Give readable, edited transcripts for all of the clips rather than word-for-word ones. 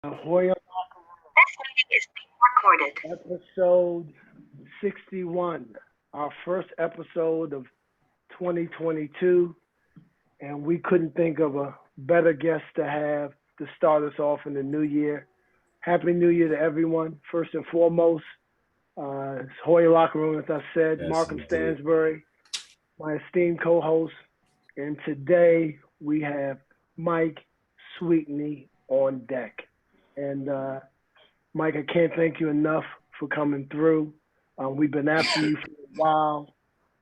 Hoya This meeting is being recorded. episode 61, our first episode of 2022, and we couldn't think of a better guest to have to start us off in the new year. Happy New Year to everyone, first and foremost. It's Hoya Locker Room, as I said, Yes, Markham indeed. Stansbury, my esteemed co-host, and today we have Mike Sweetney on deck. And Mike, I can't thank you enough for coming through. We've been after you for a while.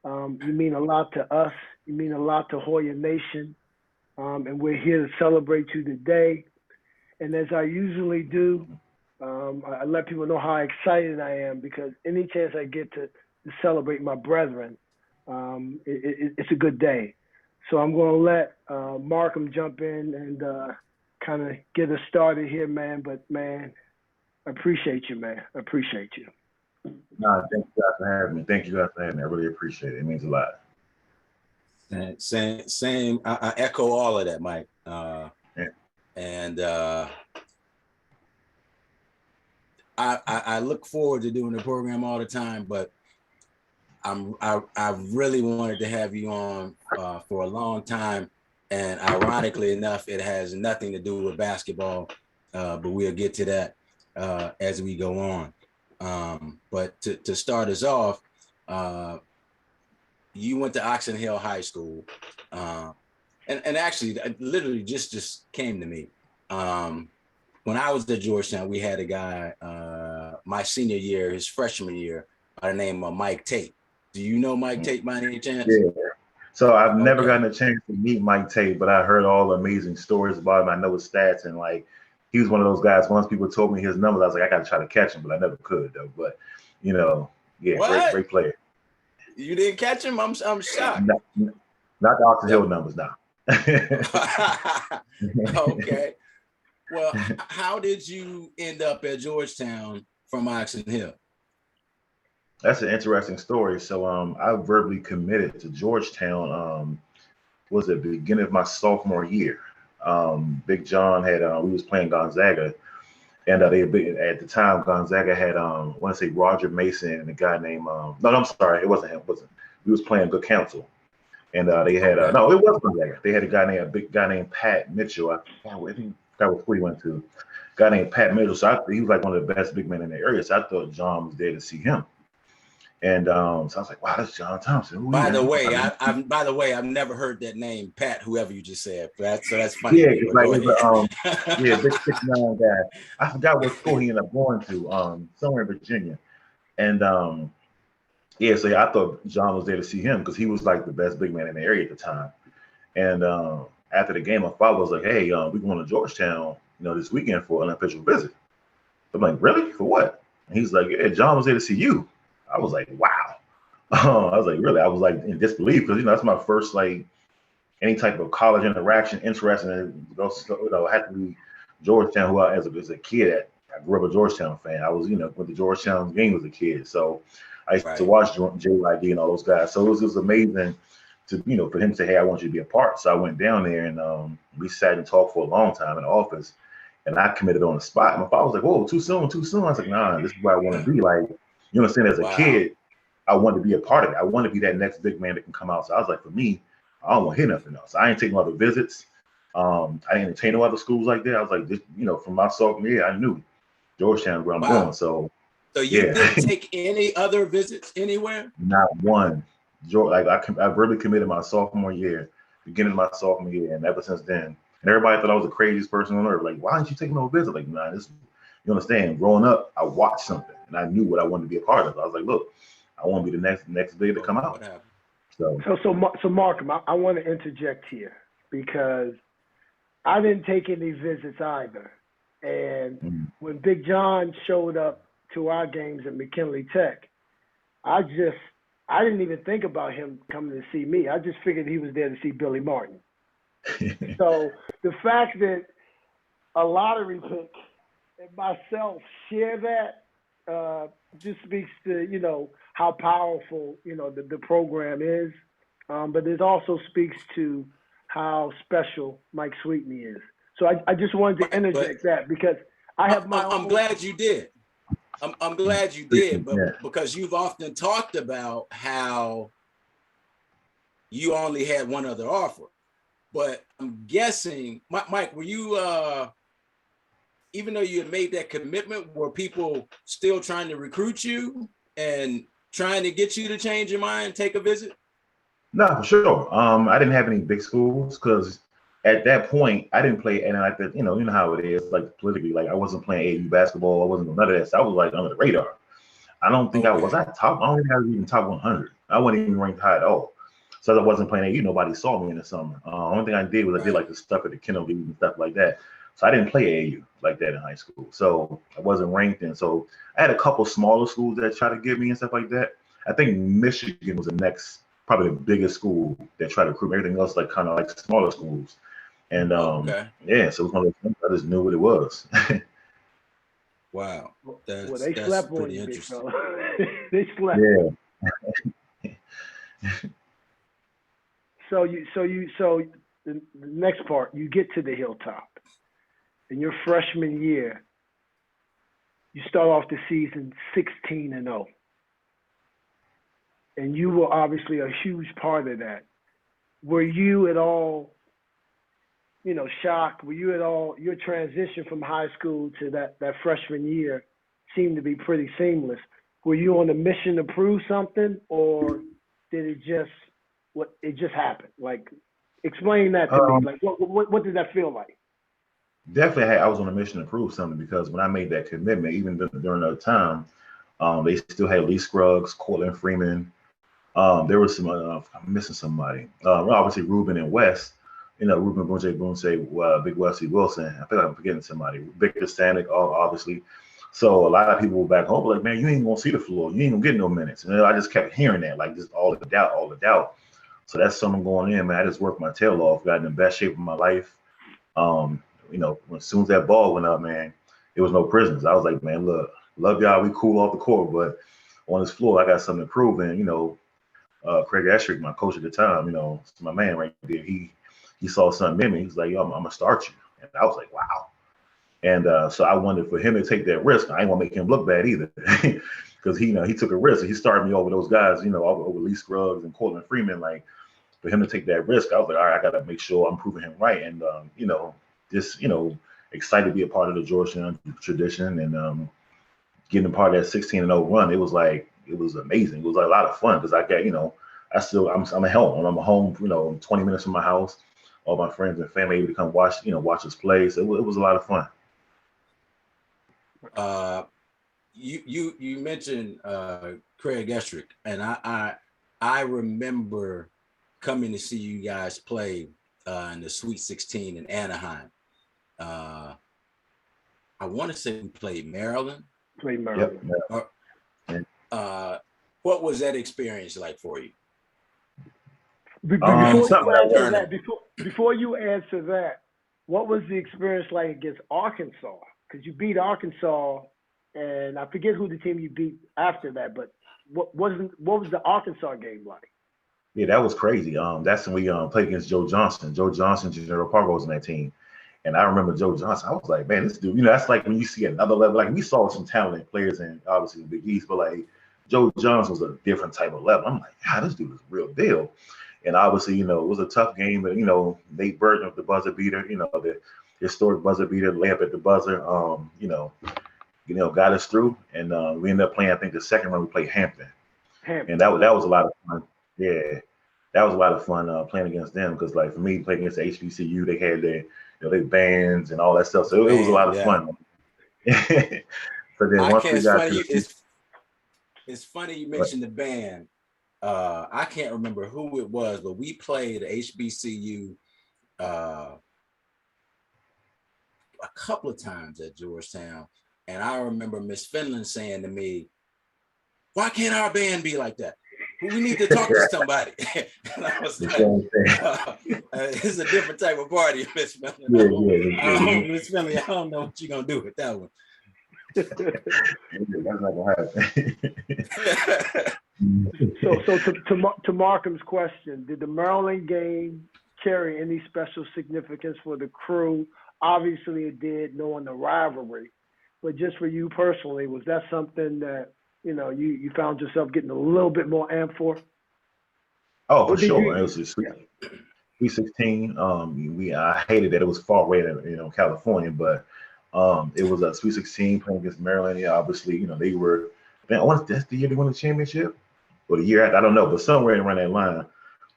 You mean a lot to us. You mean a lot to Hoya Nation. And we're here to celebrate you today. And as I usually do, I let people know how excited I am because any chance I get to celebrate my brethren, it's a good day. So I'm going to let Markham jump in and kind of get us started here, man. But, man, I appreciate you, man. I appreciate you. No, thank you guys for having me. Thank you guys for having me. I really appreciate it. It means a lot. Same. I echo all of that, Mike. Yeah. And I look forward to doing the program all the time, but I really wanted to have you on for a long time, and ironically enough, it has nothing to do with basketball, but we'll get to that as we go on. But to start us off, you went to Oxen Hill High School, and actually, literally just came to me. When I was at Georgetown, we had a guy, my senior year, his freshman year, by the name of Mike Tate. Do you know Mike Tate by any chance? Yeah. So I've never gotten a chance to meet Mike Tate, but I heard all the amazing stories about him. I know his stats, and like he was one of those guys. Once people told me his numbers, I was like, I got to try to catch him, but I never could though. But What? great player. You didn't catch him? I'm shocked. Not the Oxen Hill numbers now. Okay. Well, how did you end up at Georgetown from Oxen Hill? That's an interesting story. So I verbally committed to Georgetown. Was it beginning of my sophomore year? Big John had we was playing Gonzaga, and at the time Gonzaga had I want to say Roger Mason and a guy named no, I'm sorry, it wasn't him. It wasn't. We was playing Good Counsel, and they had no, it was Gonzaga. They had a big guy named Pat Mitchell. I think that was who he went to. A guy named Pat Mitchell. So he was like one of the best big men in the area. So I thought John was there to see him. And so I was like, wow, that's John Thompson. By the way, I've never heard that name, Pat, whoever you just said. So that's funny. Yeah, it's like big 6'9" guy. I forgot what school he ended up going to, somewhere in Virginia. And I thought John was there to see him because he was like the best big man in the area at the time. And after the game, my father was like, hey, we're going to Georgetown, this weekend for an unofficial visit. I'm like, really? For what? And he's like, yeah, John was there to see you. I was like, wow. I was like, really? I was like in disbelief because that's my first like any type of college interaction, interesting. Had to be Georgetown. Who I, as a kid, I grew up a Georgetown fan. I was, with the Georgetown game as a kid, so I used to watch JYD and all those guys. So it was amazing to, for him to say, hey, I want you to be a part. So I went down there and we sat and talked for a long time in the office, and I committed on the spot. My father was like, whoa, too soon. I was like, nah, this is where I want to be. Like, you understand, as a kid, I wanted to be a part of it. I wanted to be that next big man that can come out. So I was like, for me, I don't want to hear nothing else. I ain't taking other visits. I didn't entertain no other schools like that. I was like, this, from my sophomore year, I knew Georgetown where I'm going. So you didn't take any other visits anywhere? Not one. I really committed my sophomore year, beginning of my sophomore year, and ever since then. And everybody thought I was the craziest person on earth. Like, why didn't you take no visit? Like, nah, you understand? Growing up, I watched something and I knew what I wanted to be a part of. I was like, look, I want to be the next big to come out. So Markham, I want to interject here because I didn't take any visits either. And when Big John showed up to our games at McKinley Tech, I didn't even think about him coming to see me. I just figured he was there to see Billy Martin. So the fact that a lottery pick and myself share that just speaks to, how powerful, the program is. But it also speaks to how special Mike Sweetney is. So I just wanted to interject that because I have my I'm own. glad you did. I'm glad you did, but Yeah. because you've often talked about how you only had one other offer. But I'm guessing, Mike, were you, even though you had made that commitment, were people still trying to recruit you and trying to get you to change your mind, take a visit? No, for sure. I didn't have any big schools because at that point I didn't play, and like that, you know how it is, like politically, like I wasn't playing AAU basketball, I wasn't doing none of that. So I was like under the radar. I don't think I top. I don't think I was even top 100. I wasn't even ranked high at all. So I wasn't playing AAU. Nobody saw me in the summer. Only thing I did was I did like the stuff at the Kennel League and stuff like that. So I didn't play AAU like that in high school. So I wasn't ranked, and so I had a couple smaller schools that tried to get me and stuff like that. I think Michigan was the next, probably the biggest school that tried to recruit me. Everything else like kind of like smaller schools. And yeah, so it was one of those things, I just knew what it was. Wow, Well, they that's slept on pretty you, big interesting. fella. They slept. Yeah. So the next part, you get to the hilltop. In your freshman year, you start off the season 16-0. And you were obviously a huge part of that. Were you at all, shocked? Were you at all, your transition from high school to that freshman year seemed to be pretty seamless. Were you on a mission to prove something, or did it just happened? Like, explain that to me. Like, what did that feel like? Definitely, I was on a mission to prove something because when I made that commitment, even during that time, they still had Lee Scruggs, Cortland Freeman. There was some, I'm missing somebody. Obviously, Ruben and West. Ruben Boone, Big Wesley Wilson. I feel like I'm forgetting somebody. Victor Stanek, obviously. So a lot of people were back home like, man, you ain't gonna see the floor. You ain't gonna get no minutes. And I just kept hearing that, like just all the doubt. So that's something going in, man. I just worked my tail off, got in the best shape of my life. Um, as soon as that ball went up, man, it was no prisoners. I was like, man, look, love y'all. We cool off the court, but on this floor, I got something to prove. And Craig Estrick, my coach at the time, my man right there. He saw something in me. He's like, yo, I'm gonna start you. And I was like, wow. And so I wanted for him to take that risk. I ain't want to make him look bad either, because he took a risk. He started me over those guys, over Lee Scruggs and Cortland Freeman. Like for him to take that risk, I was like, all right, I got to make sure I'm proving him right. And just excited to be a part of the Georgetown tradition and getting a part of that 16-0 run. It was amazing. It was like a lot of fun because I got I'm at home. I'm at home, 20 minutes from my house. All my friends and family able to come watch us play. So it was a lot of fun. You mentioned Craig Estrick, and I remember coming to see you guys play in the Sweet 16 in Anaheim. I want to say we played Maryland. Yep. What was that experience like for you? Before you answer that, what was the experience like against Arkansas? Because you beat Arkansas, and I forget who the team you beat after that. But what was the Arkansas game like? Yeah, that was crazy. That's when we played against Joe Johnson. Joe Johnson, General Parker was on that team. And I remember Joe Johnson. I was like, man, this dude, that's like when you see another level. Like we saw some talented players in obviously the Big East, but like Joe Johnson was a different type of level. I'm like, God, this dude is a real deal. And obviously, it was a tough game, but Nate Burton of the buzzer beater, the historic buzzer beater, layup at the buzzer, got us through. And we ended up playing, I think the second round we played Hampton. And that was a lot of fun. Yeah. That was a lot of fun playing against them because like for me, playing against the HBCU, they had their bands and all that stuff. So it was a lot of fun. But then once we got to it's funny you mentioned the band. I can't remember who it was, but we played HBCU a couple of times at Georgetown. And I remember Miss Finland saying to me, why can't our band be like that? We need to talk to somebody. And I was like, it's a different type of party, Miss Finland. Miss Finland, I don't know what you're going to do with that one. That's not going to happen. So to Markham's question, did the Maryland game carry any special significance for the crew? Obviously it did, knowing the rivalry. but just for you personally, was that something that you found yourself getting a little bit more amped for? Oh, Or for did sure. It you? was just Sweet 16. I hated that it was far away in California, but it was a Sweet 16 playing against Maryland. Yeah, obviously, they were. Man, that's the year they won the championship, or the year after, I don't know, but somewhere around that line,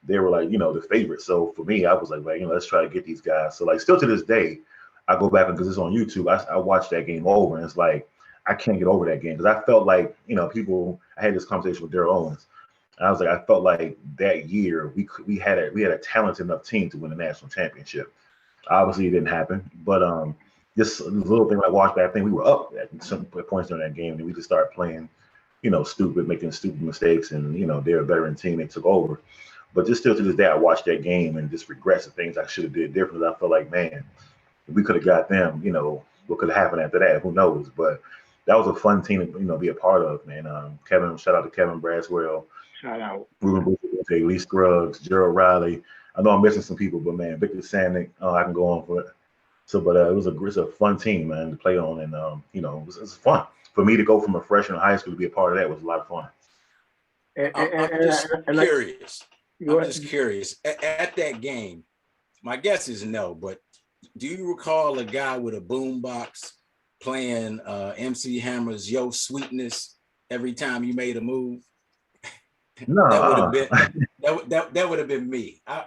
they were like, the favorite. So for me, I was like, let's try to get these guys. So like, still to this day, I go back, because it's on YouTube. I watched that game over, and it's like I can't get over that game, because I felt like people. I had this conversation with Daryl Owens. And I was like, I felt like that year we had a talented enough team to win the national championship. Obviously, it didn't happen, but just a little thing I watched back. I think we were up at some points during that game, and we just started playing, stupid, making stupid mistakes, and they're a veteran team. They took over, but just still to this day, I watched that game and just regrets the things I should have did differently. I felt like, man, if we could have got them, what could have happened after that? Who knows? But that was a fun team to be a part of, man. Shout out to Kevin Braswell. Shout out. Ruben Bucci, Lee Scruggs, Gerald Riley. I know I'm missing some people, but man, Victor Sandnick, I can go on for it. So, but it's a fun team, man, to play on, and it was fun for me to go from a freshman in high school to be a part of that. Was a lot of fun. I'm just curious. I'm just curious. At that game, my guess is no, but do you recall a guy with a boombox playing MC Hammer's Yo Sweetness every time you made a move? No, that would have been that would have been me. I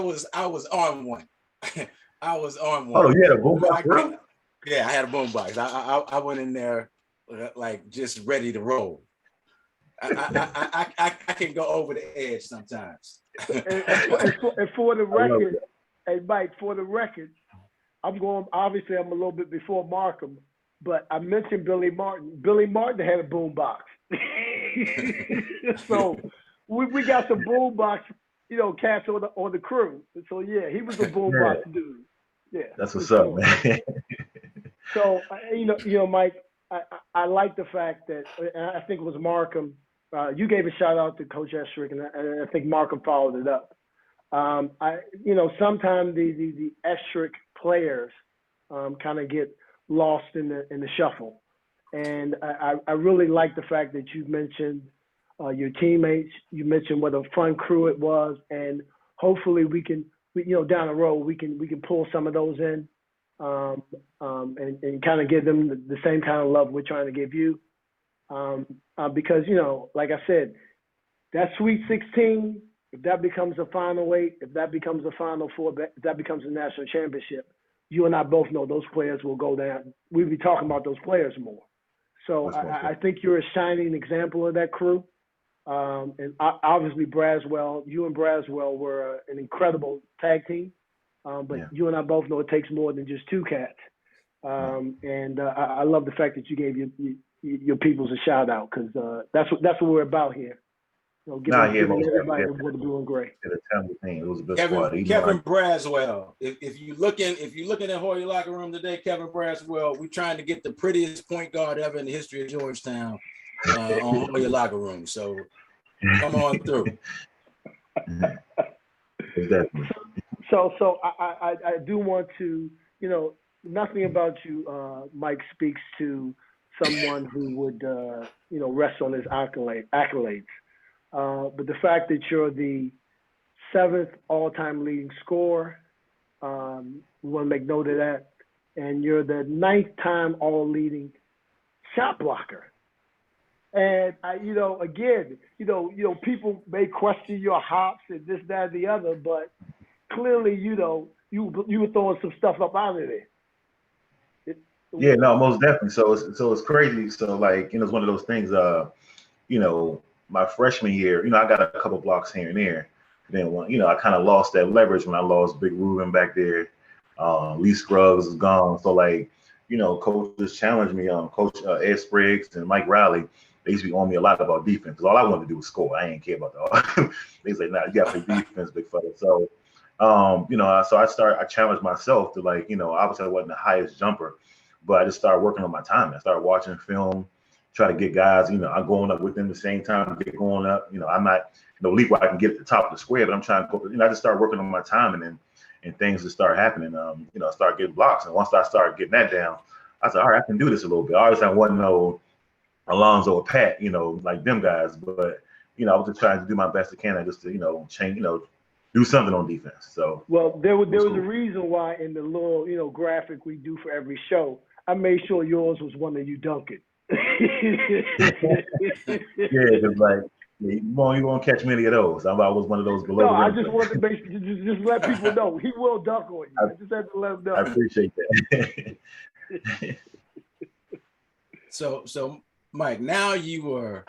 was on one. I was on one. Oh, you had a boombox? Yeah, I had a boombox. I went in there like just ready to roll. I can go over the edge sometimes. and for the record, hey Mike, for the record, I'm a little bit before Markham, but I mentioned Billy Martin. Billy Martin had a boombox. So we got some boombox, cats on the crew. So yeah, he was a boombox dude. Yeah. That's what's up, man. So Mike, I like the fact that, and I think it was Markham. You gave a shout out to Coach Estrick, and I think Markham followed it up. Sometimes the Estrick players kind of get lost in the shuffle, and I really like the fact that you mentioned your teammates. You mentioned what a fun crew it was, and hopefully we can down the road we can pull some of those in, and kind of give them the same kind of love we're trying to give you. Because like I said, that Sweet 16, if that becomes a Final 8, if that becomes a Final 4, if that becomes a national championship, you and I both know those players will go down. We'll be talking about those players more. So I think you're a shining example of that crew. And obviously Braswell, you and Braswell were an incredible tag team. But you and I both know it takes more than just two cats. And I love the fact that you gave your peoples a shout out, because that's what we're about here. Giving everybody what doing great. It was a good Kevin Braswell. If you looking at Hoya locker room today, Kevin Braswell, we're trying to get the prettiest point guard ever in the history of Georgetown on Hoya locker room. So come on through. Exactly. So I do want to, nothing about you, Mike, speaks to someone who would, rest on his accolades. But the fact that you're the 7th all-time leading scorer, we want to make note of that, and you're the 9th time all-leading shot blocker. And again, people may question your hops and this, that, and the other, but clearly, you were throwing some stuff up out of there. Yeah, no, most definitely. So it's crazy. So like, it's one of those things. My freshman year, I got a couple blocks here and there. Then I kind of lost that leverage when I lost Big Ruben back there. Lee Scruggs is gone. So like, coaches challenged me. Coach Ed Spriggs and Mike Riley, they used to be on me a lot about defense, because all I wanted to do was score. I ain't care about that. They was like, nah, you got to play defense, big fella. So, so I challenged myself to, like, obviously I wasn't the highest jumper, but I just started working on my time. I started watching film, try to get guys, I'm going up with them the same time, get going up. I'm not, league where I can get at the top of the square, but I'm trying to go, I just started working on my timing, and things just start happening. You know, start getting blocks. And once I started getting that down, I said, all right, I can do this a little bit. Obviously, I wasn't no Alonzo or Pat, you know, like them guys, but you know, I was just trying to do my best I can, just to, you know, change, you know, do something on defense. So well, there was cool. a reason why in the little graphic we do for every show, I made sure yours was one of you dunk it. Yeah, because like you won't catch many of those. I was one of those below No, the I rim just players. wanted to just let people know he will dunk on you. I just had to let them know. I appreciate that. So Mike, now you are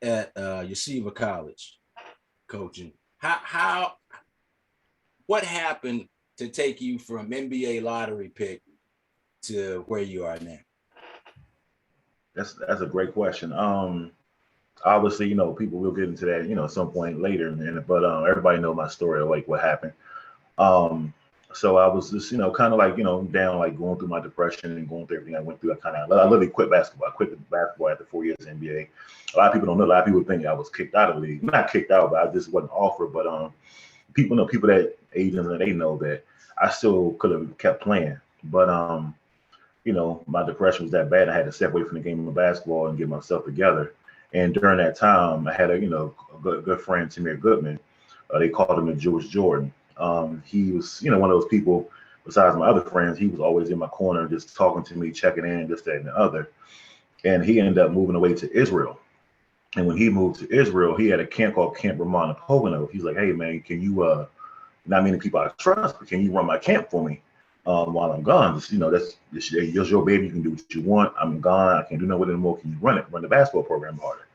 at Yeshiva College coaching. What happened to take you from NBA lottery pick to where you are now? That's a great question. Obviously, you know, people will get into that, you know, at some point later, but everybody know my story of like what happened. So I was just, you know, kind of like, you know, down, like going through my depression and going through everything I went through. I literally quit basketball. I quit basketball after 4 years in NBA. A lot of people don't know. A lot of people think I was kicked out of the league. Not kicked out, but I just wasn't offered. But people that agents, and they know that I still could have kept playing. But you know, my depression was that bad. I had to step away from the game of basketball and get myself together. And during that time, I had a good friend, Tamir Goodman. They called him the Jewish Jordan. He was, you know, one of those people. Besides my other friends, he was always in my corner, just talking to me, checking in, this, that, and the other. And he ended up moving away to Israel. And when he moved to Israel, he had a camp called Camp Ramon Poganov. He's like, hey man, can you not many people I trust, but can you run my camp for me while I'm gone? Just, you know, that's your baby. You can do what you want. I'm gone. I can't do nothing with it anymore. Can you run the basketball program harder?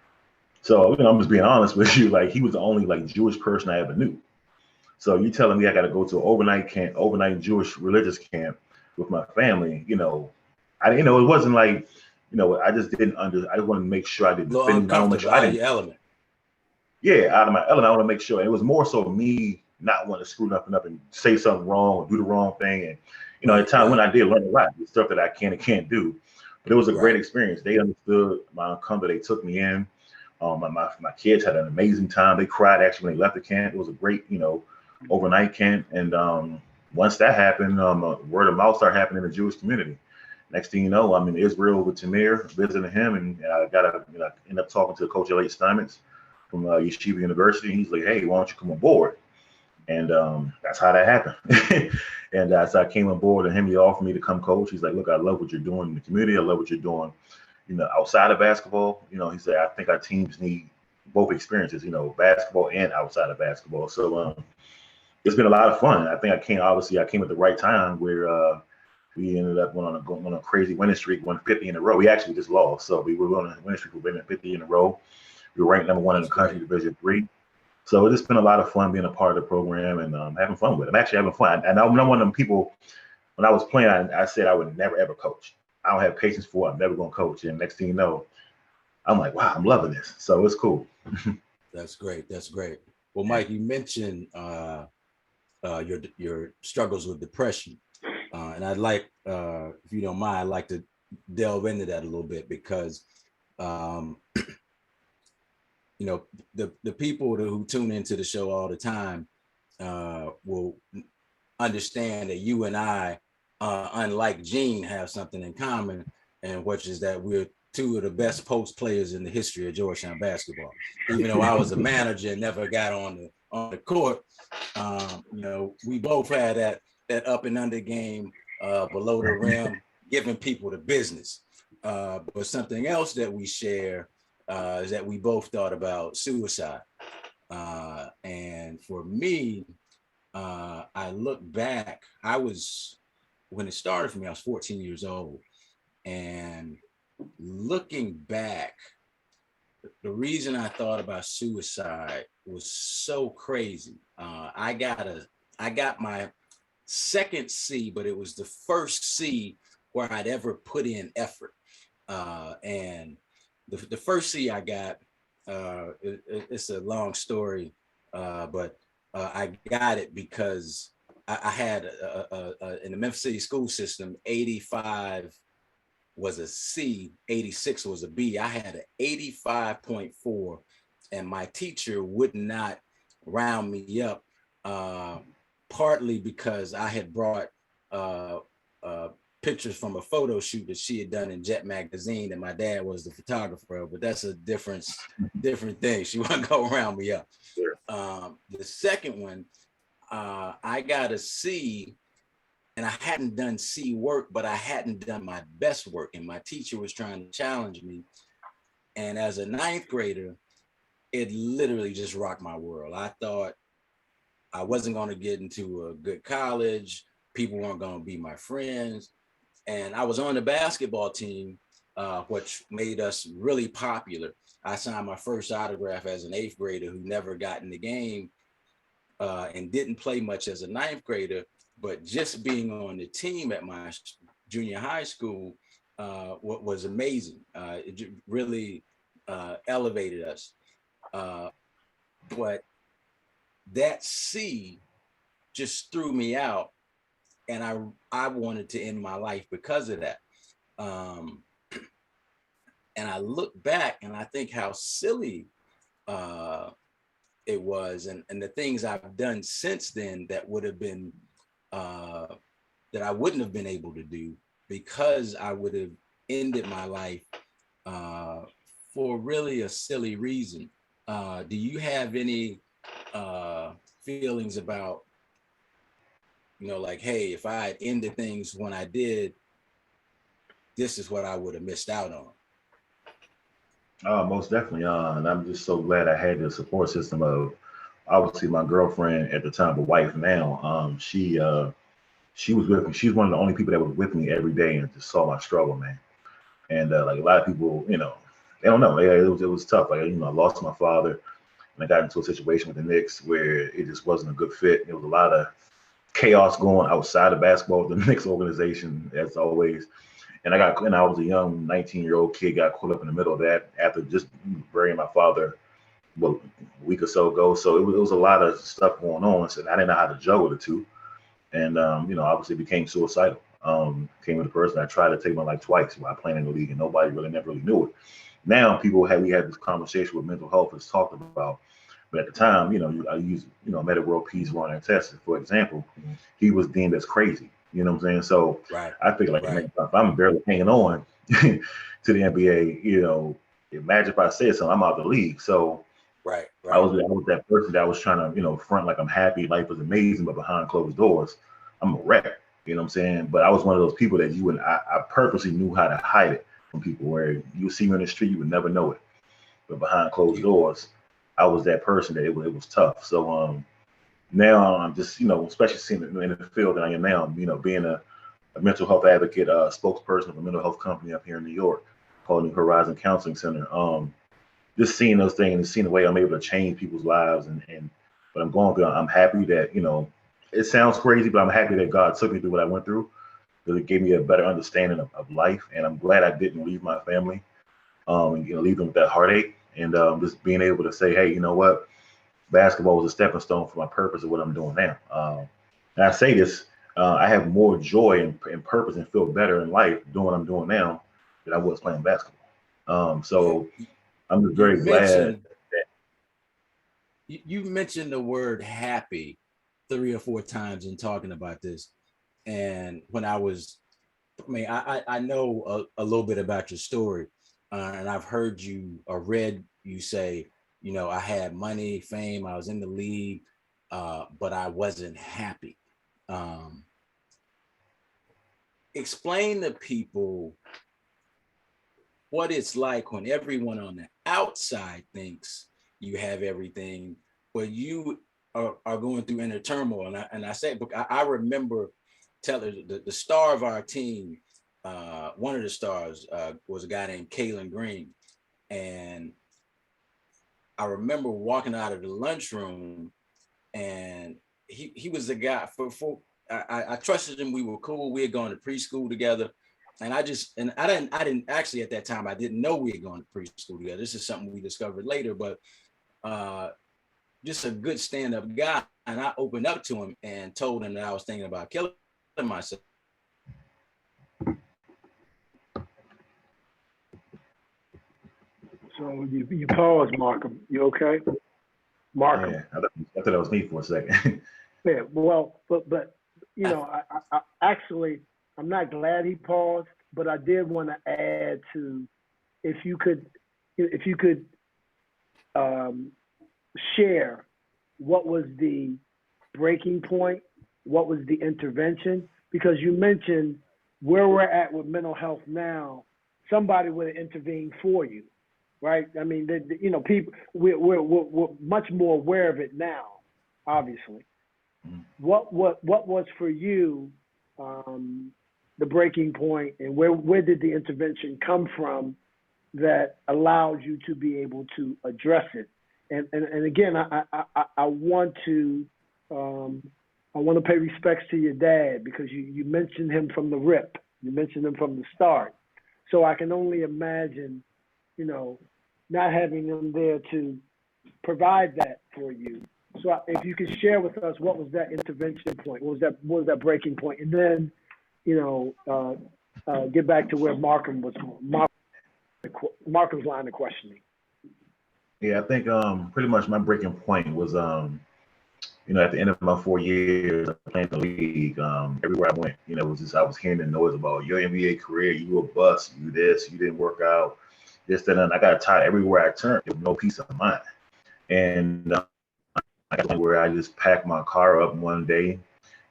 So, you know, I'm just being honest with you. Like, he was the only like Jewish person I ever knew. So you telling me I got to go to an overnight Jewish religious camp with my family? You know, it wasn't like, you know, I just didn't I wanted to make sure I didn't fit in. I want to make sure I didn't. Your element. Yeah, out of my element. I want to make sure. It was more so me not wanting to screw nothing up and say something wrong or do the wrong thing. And, you know, at the time when I did learn a lot, the stuff that I can and can't do. But it was a great experience. They understood my comfort. They took me in. My kids had an amazing time. They cried actually when they left the camp. It was a great, you know, overnight camp. And once that happened, word of mouth started happening in the Jewish community. Next thing you know, I'm in Israel with Tamir, visiting him, and I end up talking to Coach L.A. Steinmetz from Yeshiva University. He's like, hey, why don't you come on board? And that's how that happened. And as I came on board, and he offered me to come coach. He's like, look, I love what you're doing in the community. I love what you're doing, you know, outside of basketball. You know, he said, I think our teams need both experiences, you know, basketball and outside of basketball. So it's been a lot of fun. I think I came at the right time where we ended up going on a crazy winning streak, won 50 in a row. We actually just lost. So we were on a winning streak, we've been 50 in a row. We were ranked number 1 in the country, Division 3. So it's been a lot of fun being a part of the program and having fun with it. I'm actually having fun. And I'm one of them people, when I was playing, I said I would never, ever coach. I don't have patience for it. I'm never going to coach. And next thing you know, I'm like, wow, I'm loving this. So it's cool. That's great. That's great. Well, Mike, you mentioned your struggles with depression. And I'd like, if you don't mind, I'd like to delve into that a little bit because you know, the people who tune into the show all the time will understand that you and I, unlike Gene, have something in common, and which is that we're two of the best post players in the history of Georgetown basketball. Even though I was a manager and never got on the court, you know, we both had that up and under game, below the rim, giving people the business. But something else that we share is that we both thought about suicide. And for me, I look back, when it started for me, I was 14 years old. And looking back, the reason I thought about suicide was so crazy. I got my second C, but it was the first C where I'd ever put in effort. And the first C I got, it's a long story, but I got it because I had in the Memphis City school system, 85 was a C, 86 was a B. I had an 85.4, and my teacher would not round me up partly because I had brought pictures from a photo shoot that she had done in Jet magazine, and my dad was the photographer. But that's a different thing. She wouldn't go around me up. Sure. The second one, I got a C, and I hadn't done C work, but I hadn't done my best work, and my teacher was trying to challenge me. And as a ninth grader, it literally just rocked my world. I thought I wasn't going to get into a good college. People weren't going to be my friends. And I was on the basketball team, which made us really popular. I signed my first autograph as an 8th grader who never got in the game and didn't play much as a 9th grader. But just being on the team at my junior high school was amazing. It really elevated us. But that C just threw me out, and I wanted to end my life because of that. And I look back and I think how silly it was, and the things I've done since then that would have been that I wouldn't have been able to do because I would have ended my life for really a silly reason. Do you have any feelings about, like, hey, if I had ended things when I did, this is what I would have missed out on? Most definitely. And I'm just so glad I had the support system of, obviously, my girlfriend at the time, but wife now. She was with me. She's one of the only people that was with me every day and just saw my struggle, man. And like a lot of people, they don't know. It was tough. Like, I lost my father, and I got into a situation with the Knicks where it just wasn't a good fit. There was a lot of chaos going outside of basketball with the Knicks organization, as always. And I was a young 19-year-old kid, got caught up in the middle of that after just burying my father, well, a week or so ago. So it was a lot of stuff going on. So I didn't know how to juggle the two. And, obviously became suicidal. Came with a person. I tried to take my life twice while playing in the league, and nobody never really knew it. Now we had this conversation with mental health is talked about. But at the time, I used, Meta World Peace Runner Test, for example. He was deemed as crazy. You know what I'm saying? So right. I figured, like, man, if I'm barely hanging on to the NBA, imagine if I said something, I'm out of the league. So right. I was that person that was trying to, front like I'm happy, life was amazing, but behind closed doors, I'm a wreck. You know what I'm saying? But I was one of those people that I purposely knew how to hide it from people, where you see me on the street, you would never know it. But behind closed doors, I was that person that it was tough. So now I'm just, especially seeing in the field that I am now, being a mental health advocate, spokesperson of a mental health company up here in New York called New Horizon Counseling Center. Just seeing those things and seeing the way I'm able to change people's lives and what I'm going through, I'm happy that, it sounds crazy, but I'm happy that God took me through what I went through, because it gave me a better understanding of life. And I'm glad I didn't leave my family, and, leave them with that heartache. And just being able to say, hey, you know what? Basketball was a stepping stone for my purpose of what I'm doing now. And I say this, I have more joy and purpose and feel better in life doing what I'm doing now than I was playing basketball. So I'm just very glad. You mentioned the word happy 3 or 4 times in talking about this. And when I know a little bit about your story, and I've heard you or read you say, I had money, fame, I was in the league, but I wasn't happy. Explain to people what it's like when everyone on the outside thinks you have everything, but you are going through inner turmoil. And I say, I remember telling the star of our team, one of the stars was a guy named Kalen Green. And I remember walking out of the lunchroom, and he was the guy I trusted him. We were cool. We had gone to preschool together. And I didn't actually at that time, I didn't know we had gone to preschool together. This is something we discovered later, but just a good stand-up guy. And I opened up to him and told him that I was thinking about killing myself. So you paused, Markham. You okay? Markham. Yeah, I thought that was me for a second. Yeah, well, but you know, I actually I'm not glad he paused, but I did want to add to if you could um, share what was the breaking point, what was the intervention, because you mentioned where we're at with mental health now. Somebody would have intervened for you, right? I mean, you know, people we're much more aware of it now, obviously. What was for you um, the breaking point, and where did the intervention come from that allowed you to be able to address it? And again, I want to um, I want to pay respects to your dad because you mentioned him from the rip, you mentioned him from the start, so I can only imagine, you know, not having them there to provide that for you. So if you could share with us what was that intervention point, what was that breaking point, and then, you know, get back to where Markham was going. Markham's line of questioning. Yeah, I think pretty much my breaking point was you know, at the end of my 4 years playing the league, everywhere I went, you know, it was just I was hearing the noise about your NBA career, you were a bust, you this, you didn't work out, this, that, and I got tired everywhere I turned. There was no peace of mind. And I got to where I just packed my car up one day,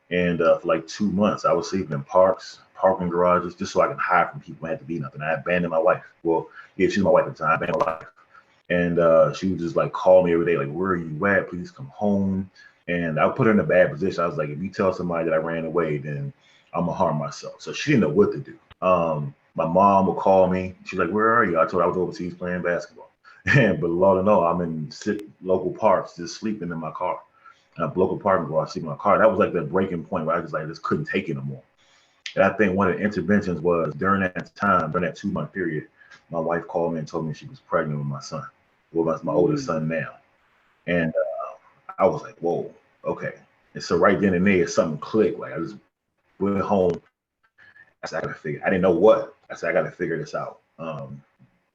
and for like 2 months I was sleeping in parks, parking garages, just so I can hide from people. I had to be nothing. I abandoned my wife. Well, yeah, she's my wife at the time. I abandoned my wife. And she would just like call me every day, like, where are you at? Please come home. And I put her in a bad position. I was like, if you tell somebody that I ran away, then I'm gonna harm myself. So she didn't know what to do. My mom would call me. She's like, where are you? I told her I was overseas playing basketball. And but Lord no, I'm in local parks, just sleeping in my car. Local apartment where I sleep in my car. That was like the breaking point where I just like just couldn't take it no more. And I think one of the interventions was during that time, during that 2 month period, my wife called me and told me she was pregnant with my son. Well, that's my oldest son now. And I was like, whoa, okay. And so right then and there, something clicked. Like I just went home. I said, I gotta figure. I didn't know what. I said, I gotta figure this out.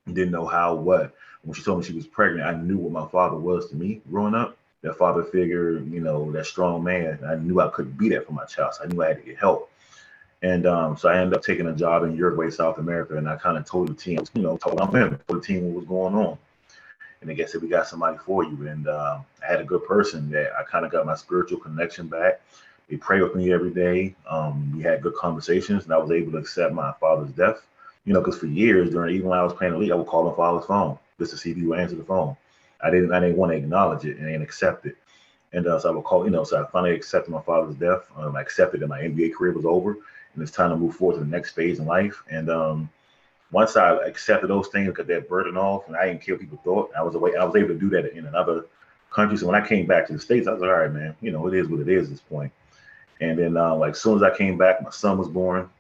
Didn't know how, what. When she told me she was pregnant, I knew what my father was to me growing up. That father figure, you know, that strong man. I knew I couldn't be that for my child. So I knew I had to get help. And so I ended up taking a job in Uruguay, South America, and I kind of told the team, you know, told the team what was going on. And they said, we got somebody for you. And I had a good person that I kind of got my spiritual connection back. They prayed with me every day. We had good conversations, and I was able to accept my father's death. You know, because for years, even when I was playing the league, I would call my father's phone just to see if he would answer the phone. I didn't want to acknowledge it and accept it. And so I would call, you know, so I finally accepted my father's death. I accepted that my NBA career was over, and it's time to move forward to the next phase in life. And once I accepted those things, got that burden off, and I didn't care what people thought, I was able to do that in another country. So when I came back to the States, I was like, all right, man, you know, it is what it is at this point. And then like as soon as I came back, my son was born.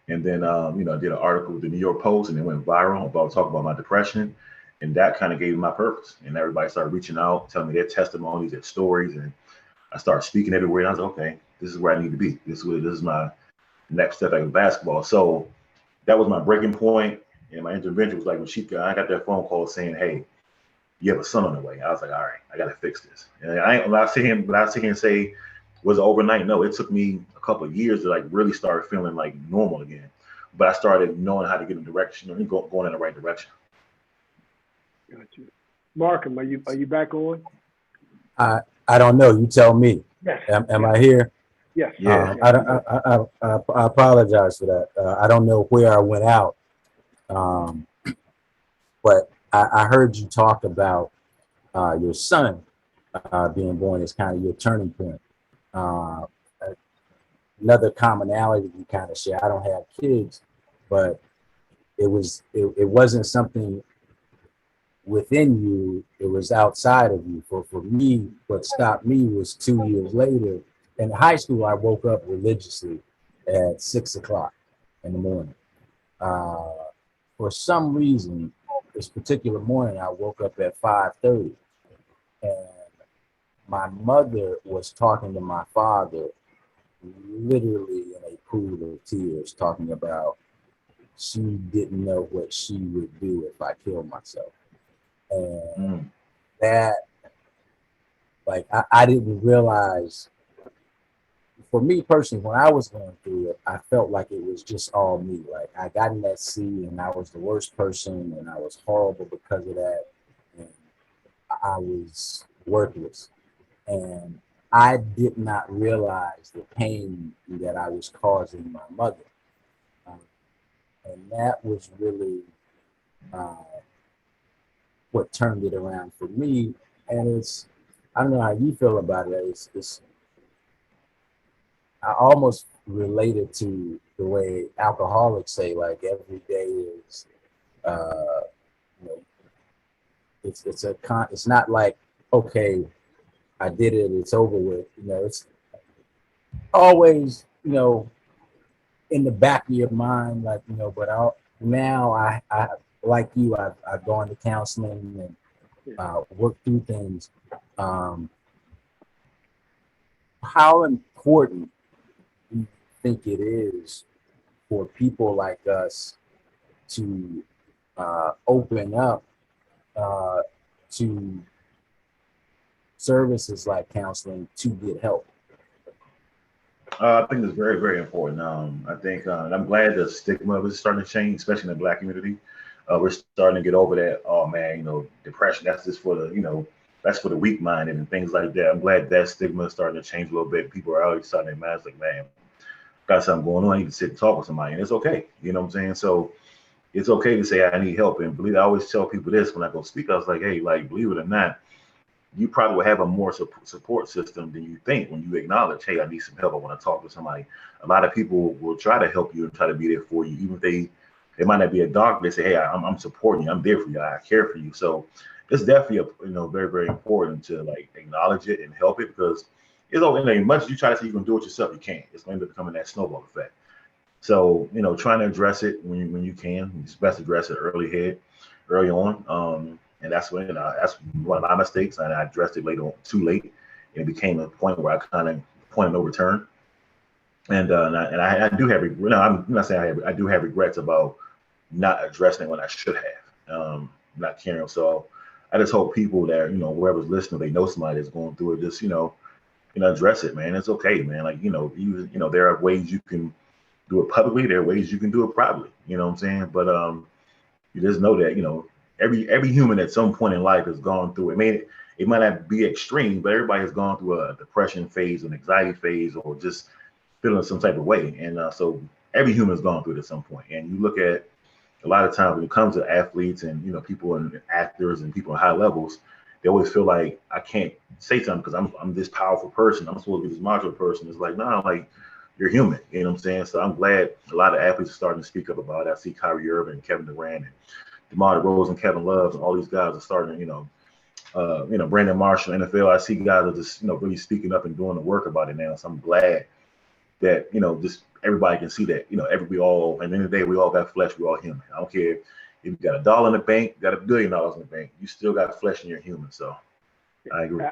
And then you know, I did an article with the New York Post, and it went viral about talking about my depression. And that kind of gave me my purpose. And everybody started reaching out, telling me their testimonies, their stories, and I started speaking everywhere. And I was like, okay, this is where I need to be. This is my next step in basketball. So that was my breaking point, and my intervention was like when I got that phone call saying, "Hey, you have a son on the way." I was like, "All right, I got to fix this." And I sit here and say, was it overnight? No, it took me a couple of years to like really start feeling like normal again. But I started knowing how to get in direction and going in the right direction. Got you. Markham, are you back on? I don't know. You tell me. Yes. Am I here? Yes. Yeah. I apologize for that. I don't know where I went out, but I heard you talk about your son being born as kind of your turning point. Another commonality we kind of share. I don't have kids, but it wasn't something within you. It was outside of you. For me, what stopped me was 2 years later. In high school, I woke up religiously at 6 o'clock in the morning. For some reason, this particular morning, I woke up at 5:30, and my mother was talking to my father, literally in a pool of tears, talking about she didn't know what she would do if I killed myself. And that like I didn't realize. For me personally, when I was going through it, I felt like it was just all me. Like I got in that sea and I was the worst person and I was horrible because of that. And I was worthless. And I did not realize the pain that I was causing my mother. Um, and that was really uh, what turned it around for me. And I don't know how you feel about it. I almost related to the way alcoholics say, like every day is, you know, it's not like, okay, I did it, it's over with. You know, it's always, in the back of your mind, like, but now I like you, I've gone to counseling and worked through things. How important do you think it is for people like us to open up to services like counseling to get help? I think it's very, very important. I think I'm glad the stigma is starting to change, especially in the Black community. We're starting to get over that. Oh man, depression. That's just for that's for the weak minded and things like that. I'm glad that stigma is starting to change a little bit. People are already starting to imagine, like, man, got something going on. I need to sit and talk with somebody, and it's okay. You know what I'm saying? So it's okay to say I need help. And I always tell people this when I go speak. I was like, hey, like, believe it or not, you probably will have a more support system than you think when you acknowledge, hey, I need some help. I want to talk to somebody. A lot of people will try to help you and try to be there for you, even if they might not be a doctor. They say, hey, I'm supporting you. I'm there for you. I care for you. So it's definitely very, very important to like acknowledge it and help it, because it's as much as you try to say you can do it yourself, you can't. It's going to become that snowball effect. So trying to address it when you can. It's best to address it early on. And that's when that's one of my mistakes, and I addressed it later on too late, and it became a point where I kind of point of no return. And I do have I'm not saying I do have regrets about not addressing it when I should have, not caring. So I just hope people that whoever's listening, they know somebody that's going through it, just address it, man. It's okay, man. Like there are ways you can do it publicly. There are ways you can do it privately. You know what I'm saying? But you just know that every human at some point in life has gone through it. I mean, it might not be extreme, but everybody has gone through a depression phase, an anxiety phase, or just feeling some type of way. And so every human has gone through it at some point. And you look at a lot of times when it comes to athletes and people and actors and people at high levels, they always feel like I can't say something because I'm this powerful person. I'm supposed to be this macho person. It's like, no, like you're human. You know what I'm saying? So I'm glad a lot of athletes are starting to speak up about it. I see Kyrie Irving, Kevin Durant, and DeMar DeRozan, Kevin Love, and all these guys are starting, Brandon Marshall, NFL. I see guys are just, really speaking up and doing the work about it now. So I'm glad that, just everybody can see that, we all, at the end of the day, we all got flesh, we all human. I don't care if you got $1 in the bank, you got $1 billion in the bank, you still got flesh and you're human. So I agree.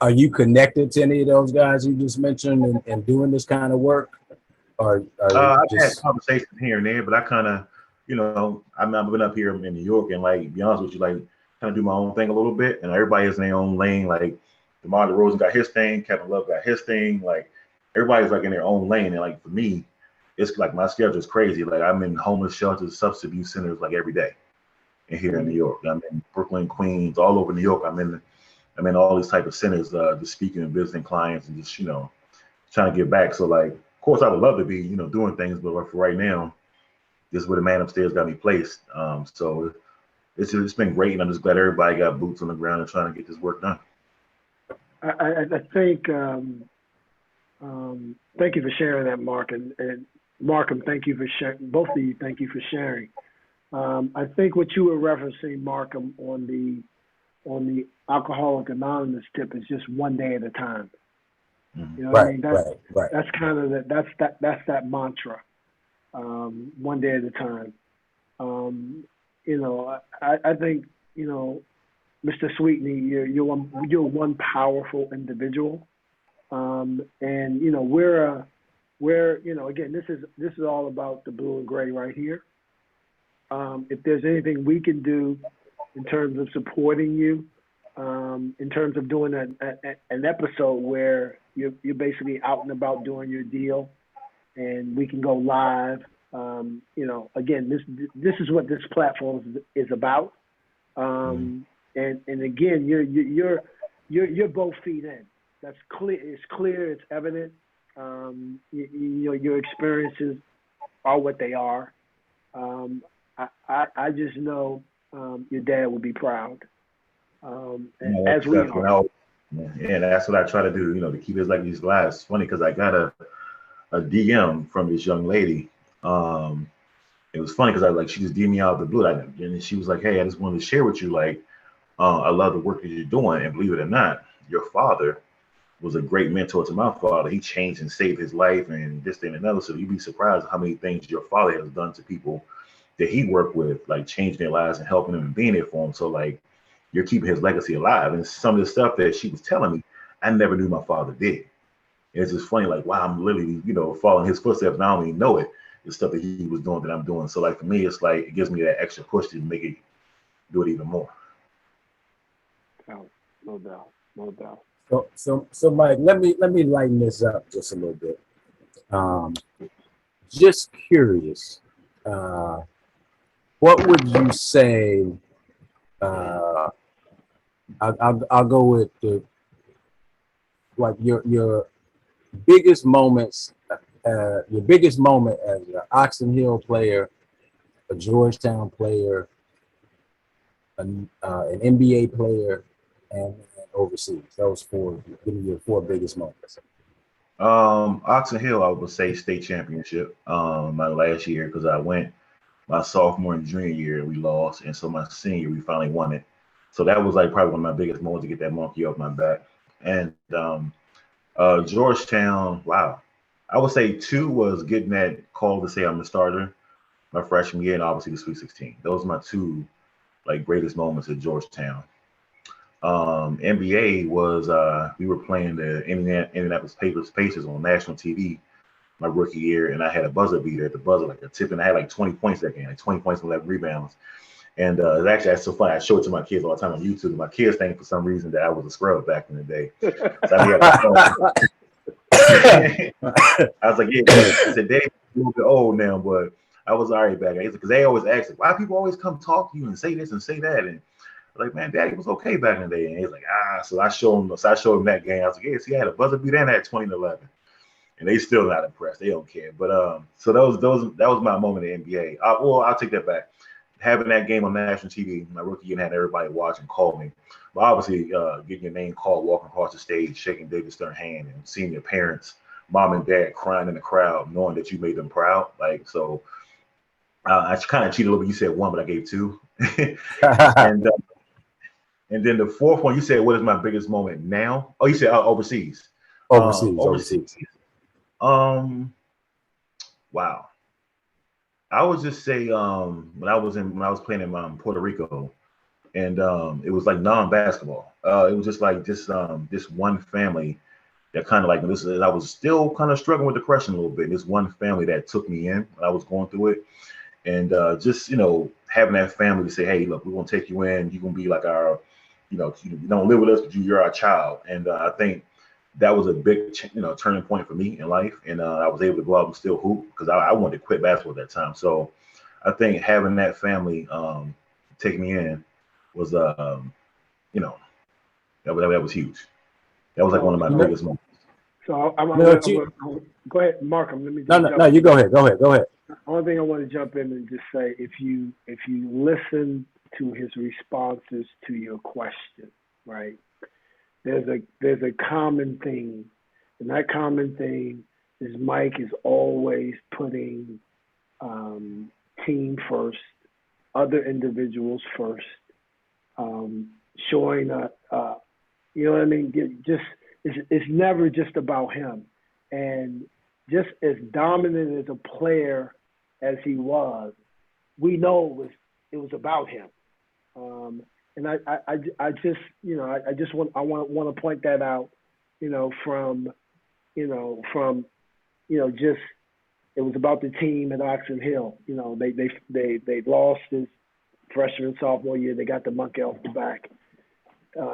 Are you connected to any of those guys you just mentioned and doing this kind of work? Or I've had conversations here and there, but I kind of, I've been up here in New York, and like, to be honest with you, like, kind of do my own thing a little bit, and everybody is in their own lane. Like, DeMar DeRozan got his thing, Kevin Love got his thing. Like, everybody's like in their own lane, and like for me, it's like my schedule is crazy. Like, I'm in homeless shelters, substance abuse centers, like every day, and here in New York. I'm in Brooklyn, Queens, all over New York. I'm in all these type of centers, just speaking and visiting clients, and just trying to get back. So like, of course, I would love to be doing things, but for right now, this is where the man upstairs got me placed. So it's been great, and I'm just glad everybody got boots on the ground and trying to get this work done. I think thank you for sharing that, Mark, and Markham, thank you for sharing. Both of you, thank you for sharing. I think what you were referencing, Markham, on the Alcoholic Anonymous tip is just one day at a time. Mm-hmm. You know what I mean? Right. That's kind of that's that mantra. One day at a time. I think Mr. Sweetney, you're one powerful individual, and we're again, this is all about the blue and gray right here. If there's anything we can do in terms of supporting you, in terms of doing an episode where you're basically out and about doing your deal, and we can go live. Again, this is what this platform is about. And again, you're both feet in. That's clear. It's clear. It's evident. Your experiences are what they are. I just know your dad would be proud. As we are. Yeah, that's what I try to do. To keep his these lives. It's funny because I got a DM from this young lady. It was funny because she just DM'd me out of the blue, and she was like, "Hey, I just wanted to share with you, I love the work that you're doing, and believe it or not, your father was a great mentor to my father. He changed and saved his life, and this thing and another. So you'd be surprised how many things your father has done to people that he worked with, like changing their lives and helping them and being there for them. So you're keeping his legacy alive. And some of the stuff that she was telling me, I never knew my father did. It's just funny, wow, I'm literally, following his footsteps, and I don't even know it. The stuff that he was doing that I'm doing. So for me, it's it gives me that extra push to make it do it even more. No doubt. So Mike, let me lighten this up just a little bit. Just curious, what would you say? I'll go with your biggest moments. Your biggest moment as an Oxen Hill player, a Georgetown player, an NBA player, and overseas. Those four. Give me your four biggest moments. Oxen Hill, I would say state championship. My last year, because I went my sophomore and junior year, we lost, and so my senior, we finally won it. So that was probably one of my biggest moments to get that monkey off my back. And Georgetown, wow. I would say two was getting that call to say I'm the starter my freshman year, and obviously the Sweet 16. Those are my two greatest moments at Georgetown. NBA was we were playing the Indianapolis Pacers on national TV my rookie year, and I had a buzzer beater at the buzzer, a tip, and I had 20 points that game, 20 points and 11 rebounds. And actually, that's so funny. I show it to my kids all the time on YouTube. And my kids think for some reason that I was a scrub back in the day. So I was like, yeah, I said, Dave, a little bit old now, but I was all right back then. Because they always ask, why people always come talk to you and say this and say that? And I'm like, man, Daddy was okay back in the day. And he's like, so I showed him that game. I was like, yeah, see, I had a buzzer beater and I had 20 and 11. And they still not impressed. They don't care. But so that was my moment in the NBA. I'll take that back. Having that game on national TV, my rookie year, and had everybody watch and call me. But obviously, getting your name called, walking across the stage, shaking David Stern's hand, and seeing your parents, mom and dad, crying in the crowd, knowing that you made them proud. So I kind of cheated a little bit. You said one, but I gave two. and then the fourth one, you said, what is my biggest moment now? Oh, you said overseas. Overseas. Wow. I would just say when I was playing in Puerto Rico, and it was non-basketball. It was just this one family that kind of I was still kind of struggling with depression a little bit. This one family that took me in when I was going through it, and just having that family to say, hey, look, we're gonna take you in. You're gonna be our, you don't live with us, but you're our child. And I think that was a big, turning point for me in life. And I was able to go out and still hoop because I wanted to quit basketball at that time. So I think having that family take me in was, that was huge. That was one of my biggest moments. So I'm gonna go ahead, Mark. Let me. No, you go ahead. Go ahead. The only thing I want to jump in and just say, if you listen to his responses to your question, right? There's a common theme, and that common theme is Mike is always putting team first, other individuals first, showing you know what I mean? It's never just about him, and just as dominant as a player as he was, we know it was about him. And I just want to point that out, from just it was about the team at Oxen Hill. They lost his freshman and sophomore year. They got the monkey off the back.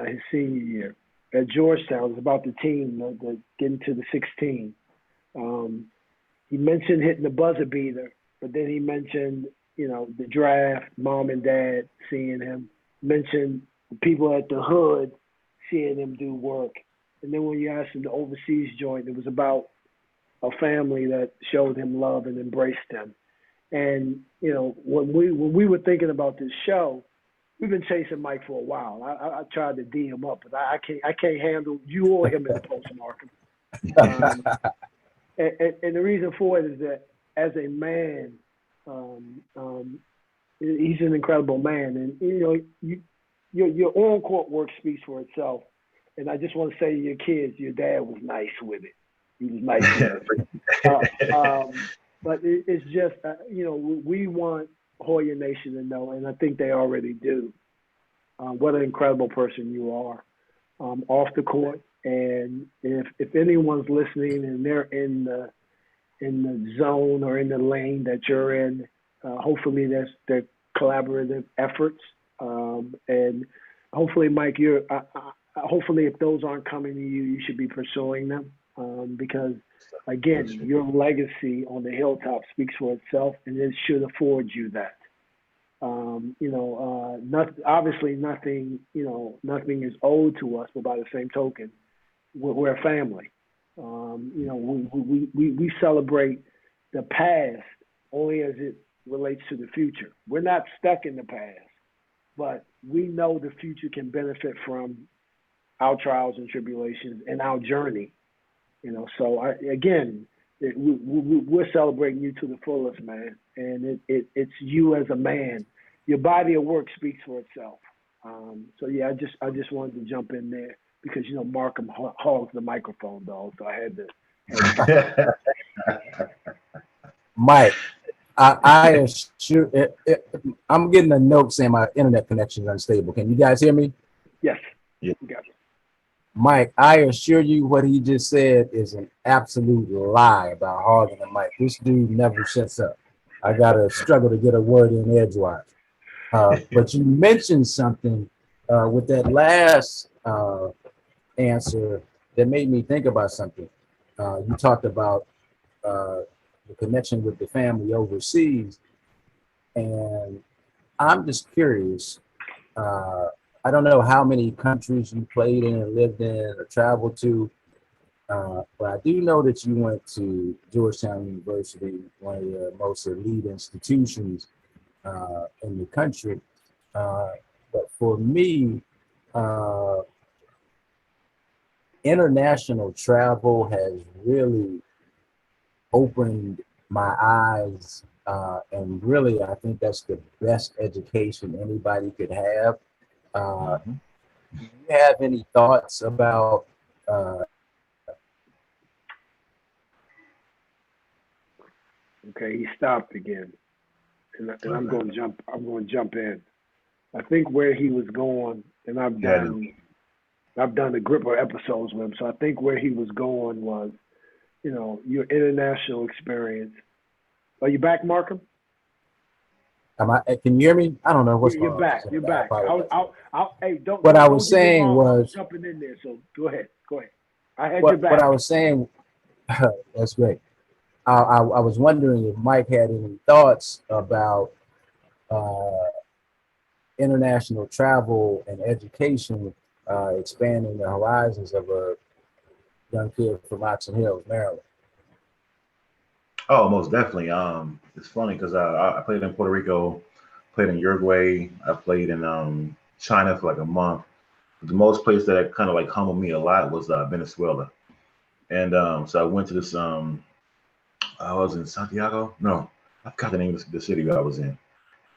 his senior year at Georgetown. It was about the team, the getting to the 16. He mentioned hitting the buzzer beater, but then he mentioned, the draft, mom and dad seeing him, mentioned the people at the hood seeing him do work. And then when you asked him the overseas joint, it was about a family that showed him love and embraced him. And, when we were thinking about this show, we've been chasing Mike for a while. I tried to D him up, but I can't handle you or him in the post, Markham. And the reason for it is that as a man, he's an incredible man, and your on-court work speaks for itself. And I just want to say to your kids, your dad was nice with it. He was nice with it. But it's just, we want Hoya Nation to know, and I think they already do, what an incredible person you are off the court. And if anyone's listening and they're in the zone or in the lane that you're in, hopefully they're collaborative efforts. And hopefully, Mike, hopefully if those aren't coming to you, you should be pursuing them. Because again, your legacy on the hilltop speaks for itself, and it should afford you that. Obviously nothing is owed to us, but by the same token, we're a family. We celebrate the past only as it relates to the future. We're not stuck in the past, but we know the future can benefit from our trials and tribulations and our journey. So we're celebrating you to the fullest, man. And it's you as a man. Your body of work speaks for itself. I just wanted to jump in there because Markham hogs the microphone, dog. So I had to. Mike, I assure. I'm getting a note saying my internet connection is unstable. Can you guys hear me? Yes. Yeah. You got it. Mike, I assure you what he just said is an absolute lie about hogging the mic. This dude never shuts up. I gotta struggle to get a word in edgewise. But you mentioned something with that last answer that made me think about something. You talked about the connection with the family overseas, and I'm just curious. I don't know how many countries you played in, lived in, or traveled to, but I do know that you went to Georgetown University, one of the most elite institutions in the country. But for me, international travel has really opened my eyes, and really, I think that's the best education anybody could have. Do you have any thoughts about Okay, he stopped again, and I'm going to jump in. I think where he was going, and I've done the Gripper episodes with him, so I think where he was going was, your international experience. Are you back, Markham? can you hear me? I don't know what's You're going back. on. You're back. Hey, don't. What I don't was get me saying wrong, was I'm jumping in there. So go ahead. I had your back. what I was saying. That's great. I was wondering if Mike had any thoughts about international travel and education, expanding the horizons of a young kid from Oxen Hill, Maryland. Oh, most definitely. It's funny because I played in Puerto Rico, played in Uruguay, I played in China for like a month. The most place that kind of like humbled me a lot was Venezuela, and so I went to this. I was in Santiago. No, I forgot the name of the city I was in,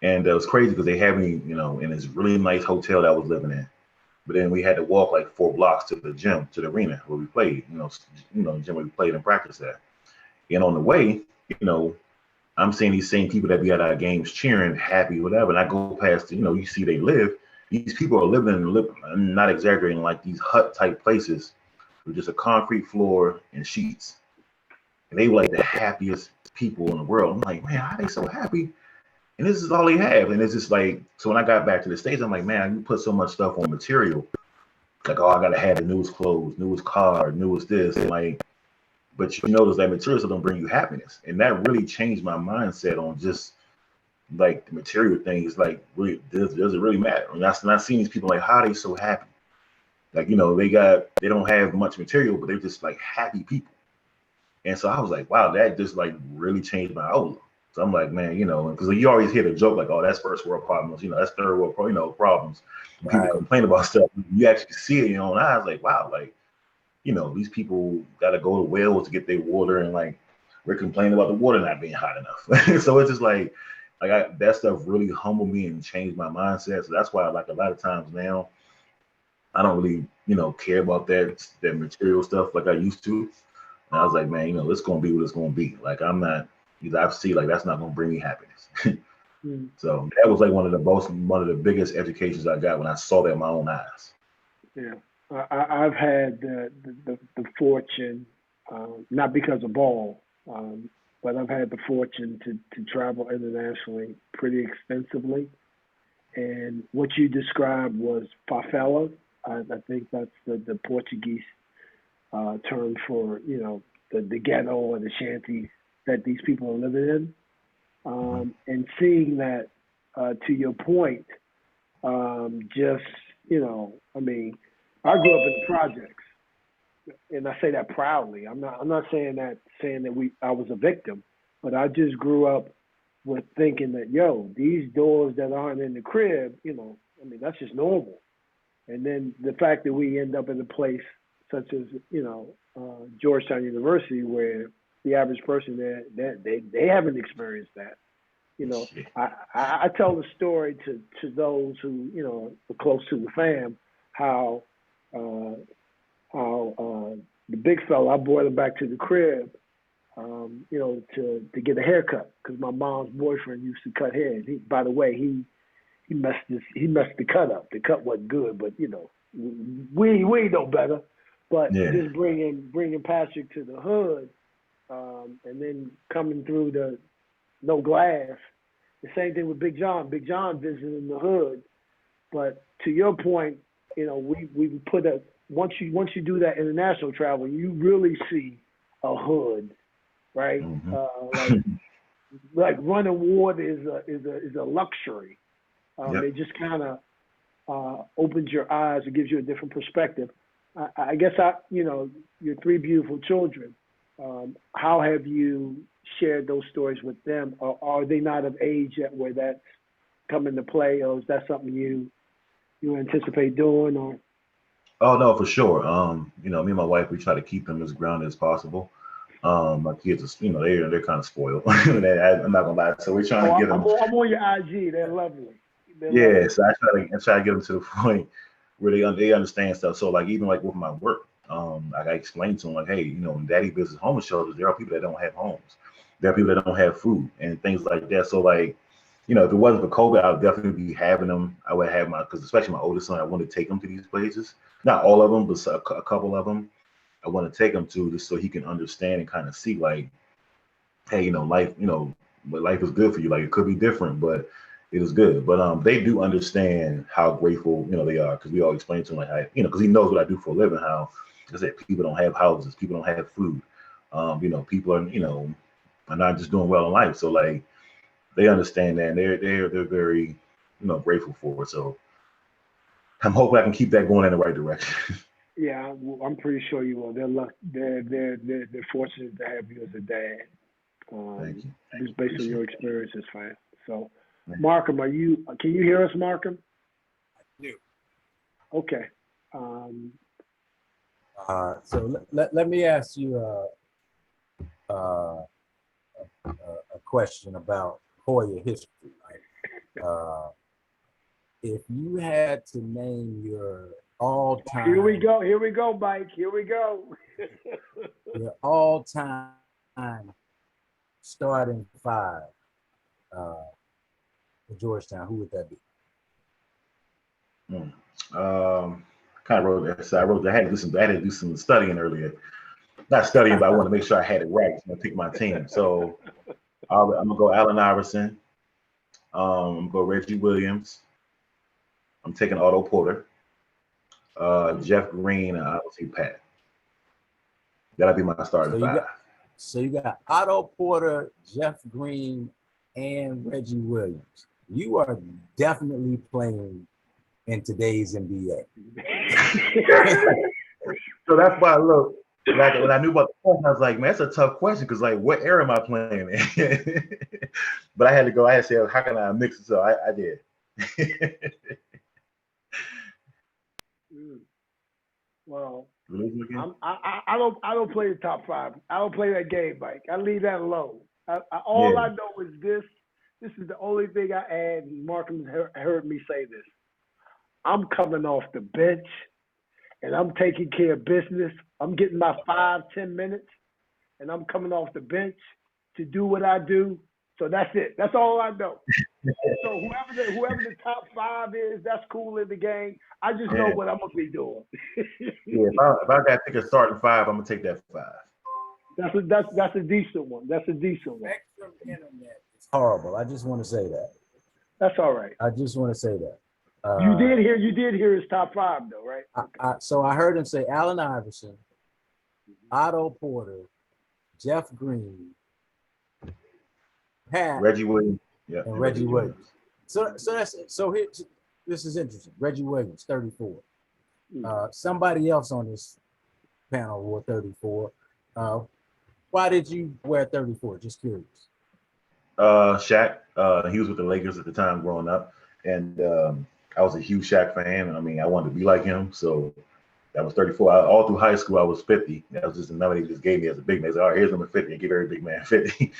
and it was crazy because they had me, in this really nice hotel that I was living in. But then we had to walk like 4 blocks to the gym, to the arena where we played. The gym where we played and practiced at. And on the way, I'm seeing these same people that be at our games cheering, happy, whatever. And I go past, you see they live. These people are living, I'm not exaggerating, like these hut type places with just a concrete floor and sheets. And they were like the happiest people in the world. I'm like, man, how are they so happy? And this is all they have. And it's just like, so when I got back to the States, I'm like, man, you put so much stuff on material. Like, oh, I gotta have the newest clothes, newest car, newest this, and like, but you notice that material stuff don't bring you happiness, and that really changed my mindset on just like the material things. Like, really, does it really matter? And that's not seeing these people like how they so happy. Like, they don't have much material, but they're just like happy people. And so I was like, wow, that just like really changed my outlook. So I'm like, man, because you always hear the joke like, oh, that's first world problems, that's third world, problems. And people Right. complain about stuff. You actually see it in your own eyes, like, wow, like, these people got to go to wells to get their water, and like we're complaining about the water not being hot enough. So it's just like that stuff really humbled me and changed my mindset. So that's why, like, a lot of times now, I don't really, care about that material stuff like I used to. And I was like, man, it's gonna be what it's gonna be. Like, I'm not, I see like that's not gonna bring me happiness. Mm. So that was like one of the biggest educations I got when I saw that in my own eyes. Yeah, I've had the fortune, not because of ball, but I've had the fortune to travel internationally pretty extensively. And what you described was favela. I think that's the Portuguese term for the ghetto or the shanty that these people are living in. And seeing that, to your point, just I mean, I grew up in the projects, and I say that proudly. I'm not saying that I was a victim, but I just grew up with thinking that, these doors that aren't in the crib, I mean, that's just normal. And then the fact that we end up in a place such as Georgetown University, where the average person there, they haven't experienced that. I tell the story to those who are close to the fam, how the big fella, I brought him back to the crib, to get a haircut, because my mom's boyfriend used to cut hair. And by the way, he messed the cut up. The cut wasn't good, but we know better. But just bringing Patrick to the hood, and then coming through the no glass. The same thing with Big John. Big John visiting the hood. But to your point, we put once you do that international travel, you really see a hood, right? Mm-hmm. Like running water is a luxury. Yep. It just kind of opens your eyes. It gives you a different perspective. I guess your three beautiful children. How have you shared those stories with them? Or are they not of age yet where that's come into play, or is that something you anticipate doing? Or Oh no, for sure. Me and my wife, we try to keep them as grounded as possible. My kids are, they're kind of spoiled. I'm not gonna lie. So we're trying to get them. I'm on your IG. They're lovely. Yeah, so I try to get them to the point where they understand stuff. So like, even like with my work, like I explained to them, like, hey, in daddy business homeless shelters, there are people that don't have homes. There are people that don't have food and things like that. So like, if it wasn't for COVID, I would definitely be having them. I would have because especially my oldest son, I want to take him to these places. Not all of them, but a couple of them. I want to take him to, just so he can understand and kind of see, like, hey, life, but life is good for you. Like, it could be different, but it is good. But they do understand how grateful they are, because we all explain to him, like, how, because he knows what I do for a living. How I said, people don't have houses, people don't have food. People are not just doing well in life. So like, they understand that, and they're very grateful for it. So I'm hoping I can keep that going in the right direction. Yeah, I'm pretty sure you will. They're fortunate to have you as a dad. Thank you. Just based on your experiences, fam. So, Markham, can you hear us, Markham? I do. Okay. So let me ask you a question about Hoya history. Right? If you had to name your all-time, here we go, Mike. Here we go. your all-time starting five for Georgetown, who would that be? Kind of wrote that. So I had to do some studying earlier. Not studying, but I want to make sure I had it right. So I picked my team. So I'm gonna go Allen Iverson. I'm gonna go Reggie Williams. I'm taking Otto Porter. Jeff Green, and obviously Pat. That'll be my starting five. So you got Otto Porter, Jeff Green, and Reggie Williams. You are definitely playing in today's NBA. So that's why, look, like when I knew about the question, I was like, man, that's a tough question because, like, what era am I playing in? But I had to go. I had to say, how can I mix it? So I did. Well, I don't play the top five. I don't play that game, Mike. I leave that alone. I know is this. This is the only thing I add. Markham heard me say this. I'm coming off the bench, and I'm taking care of business. I'm getting my 5-10 minutes, and I'm coming off the bench to do what I do. So that's it. That's all I know. So whoever the top five is, that's cool in the game. I just know what I'm gonna be doing. If I got to pick a starting five, I'm gonna take that five. That's a decent one. That's a decent one. Spectrum Internet is horrible. I just want to say that. That's all right. I just want to say that. You did hear his top five though, right? So I heard him say Allen Iverson, Otto Porter, Jeff Green, Pat, Reggie Williams, and Reggie Williams. So here, this is interesting. Reggie Williams, 34. Somebody else on this panel wore 34. Why did you wear 34? Just curious. Shaq. He was with the Lakers at the time growing up, and I was a huge Shaq fan. I mean, I wanted to be like him, so that was 34. All through high school, I was 50. That was just a number they just gave me as a big man. They said, all right, here's number 50. I give every big man 50.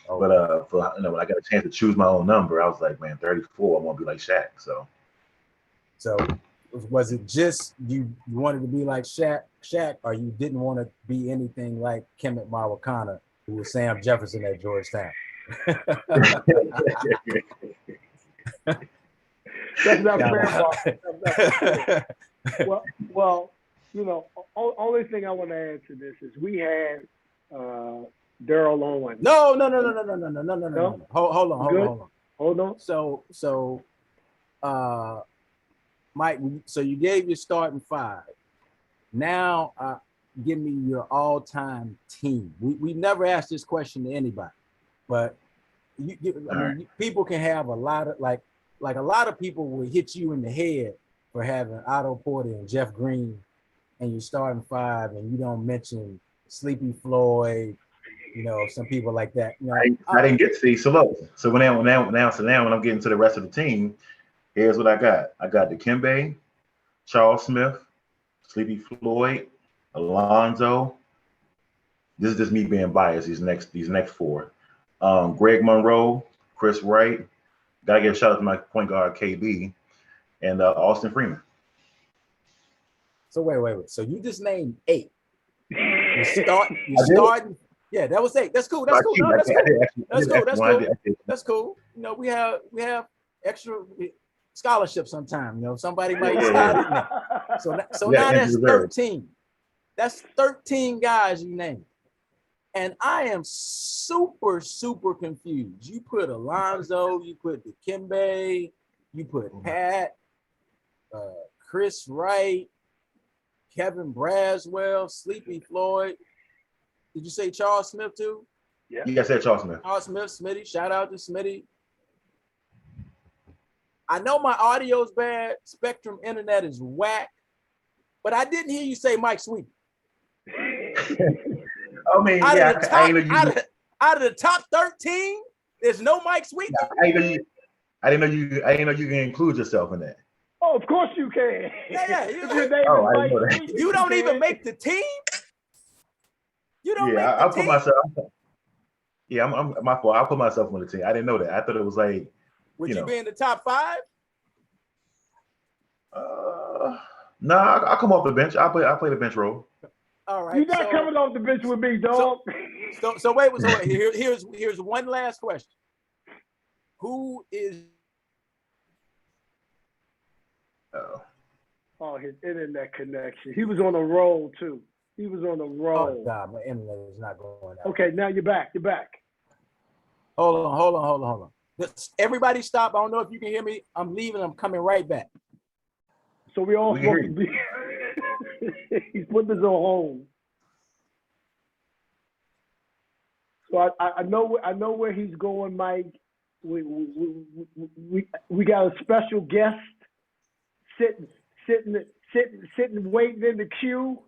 But when I got a chance to choose my own number, I was like, man, 34. I want to be like Shaq. So was it just you wanted to be like Shaq, or you didn't want to be anything like Kemet Mawakana, who was Sam Jefferson at Georgetown? That's not fair. Well, only thing I want to add to this is we had Daryl Owen. No. Hold on. So, Mike, so you gave your starting five. Now, give me your all-time team. We never asked this question to anybody, but people can have a lot of like a lot of people will hit you in the head for having Otto Porter and Jeff Green and you're starting five and you don't mention Sleepy Floyd, some people like that. I didn't get to see. So look, so now when I'm getting to the rest of the team, here's what I got. I got Dikembe, Charles Smith, Sleepy Floyd, Alonzo. This is just me being biased. These next four. Greg Monroe, Chris Wright. Gotta give a shout out to my point guard KB, and Austin Freeman. So wait. So you just named 8. You're starting. Yeah, that was 8. That's cool. That's cool. We have extra scholarships sometimes. Somebody might start it. So now that's 13. That's 13 guys you named. And I am super, super confused. You put Alonzo, you put Dikembe, you put Pat, Chris Wright, Kevin Braswell, Sleepy Floyd. Did you say Charles Smith too? Yeah. You said Charles Smith. Charles Smith, Smitty. Shout out to Smitty. I know my audio's bad. Spectrum Internet is whack. But I didn't hear you say Mike Sweetney. I mean, out of the top 13, there's no Mike Sweetney. I didn't know you can include yourself in that. Oh, of course you can. Yeah. You don't even make the team. You don't make the I'll team. put myself. Yeah, I'm my fault. I'll put myself on the team. I didn't know that. I thought it was like. Would you be in the top 5? No, I'll come off the bench. I'll play the bench role. All right. You're not coming off the bench with me, dog. So wait. Here's one last question. Who is? Oh, his internet connection. He was on a roll too. Oh God, my internet is not going out. Okay, now you're back. Hold on. Everybody stop. I don't know if you can hear me. I'm leaving. I'm coming right back. So we all supposed to be. He's putting us on hold. So I know where he's going, Mike. We got a special guest sitting waiting in the queue,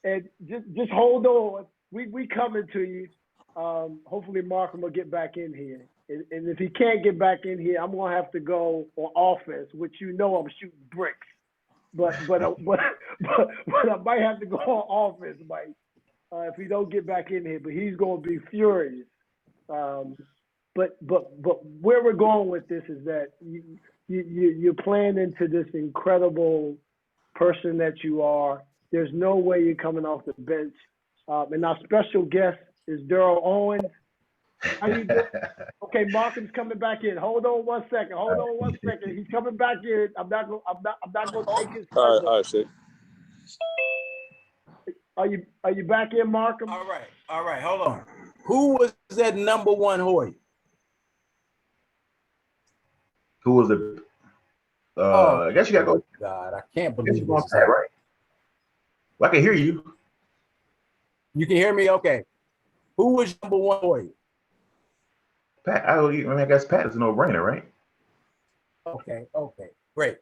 and just hold on. We coming to you. Hopefully Markham will get back in here, and if he can't get back in here, I'm gonna have to go on offense, which I'm shooting bricks. But I might have to go on offense, Mike, if he don't get back in here. But he's gonna be furious. But where we're going with this is that you're playing into this incredible person that you are. There's no way you're coming off the bench. And our special guest is Daryl Owens. How you doing? Okay, Markham's coming back in. Hold on one second. He's coming back in. I'm not gonna take his thunder. All right, Shay. Are you back in, Markham? All right. Hold on. Who was that number one Hoya? Who was it? I guess you gotta go. God, I can't believe This this. right? Well, I can hear you. You can hear me? Okay. Who was number one Hoya? Pat. I guess Pat is a no-brainer, right? Okay, great.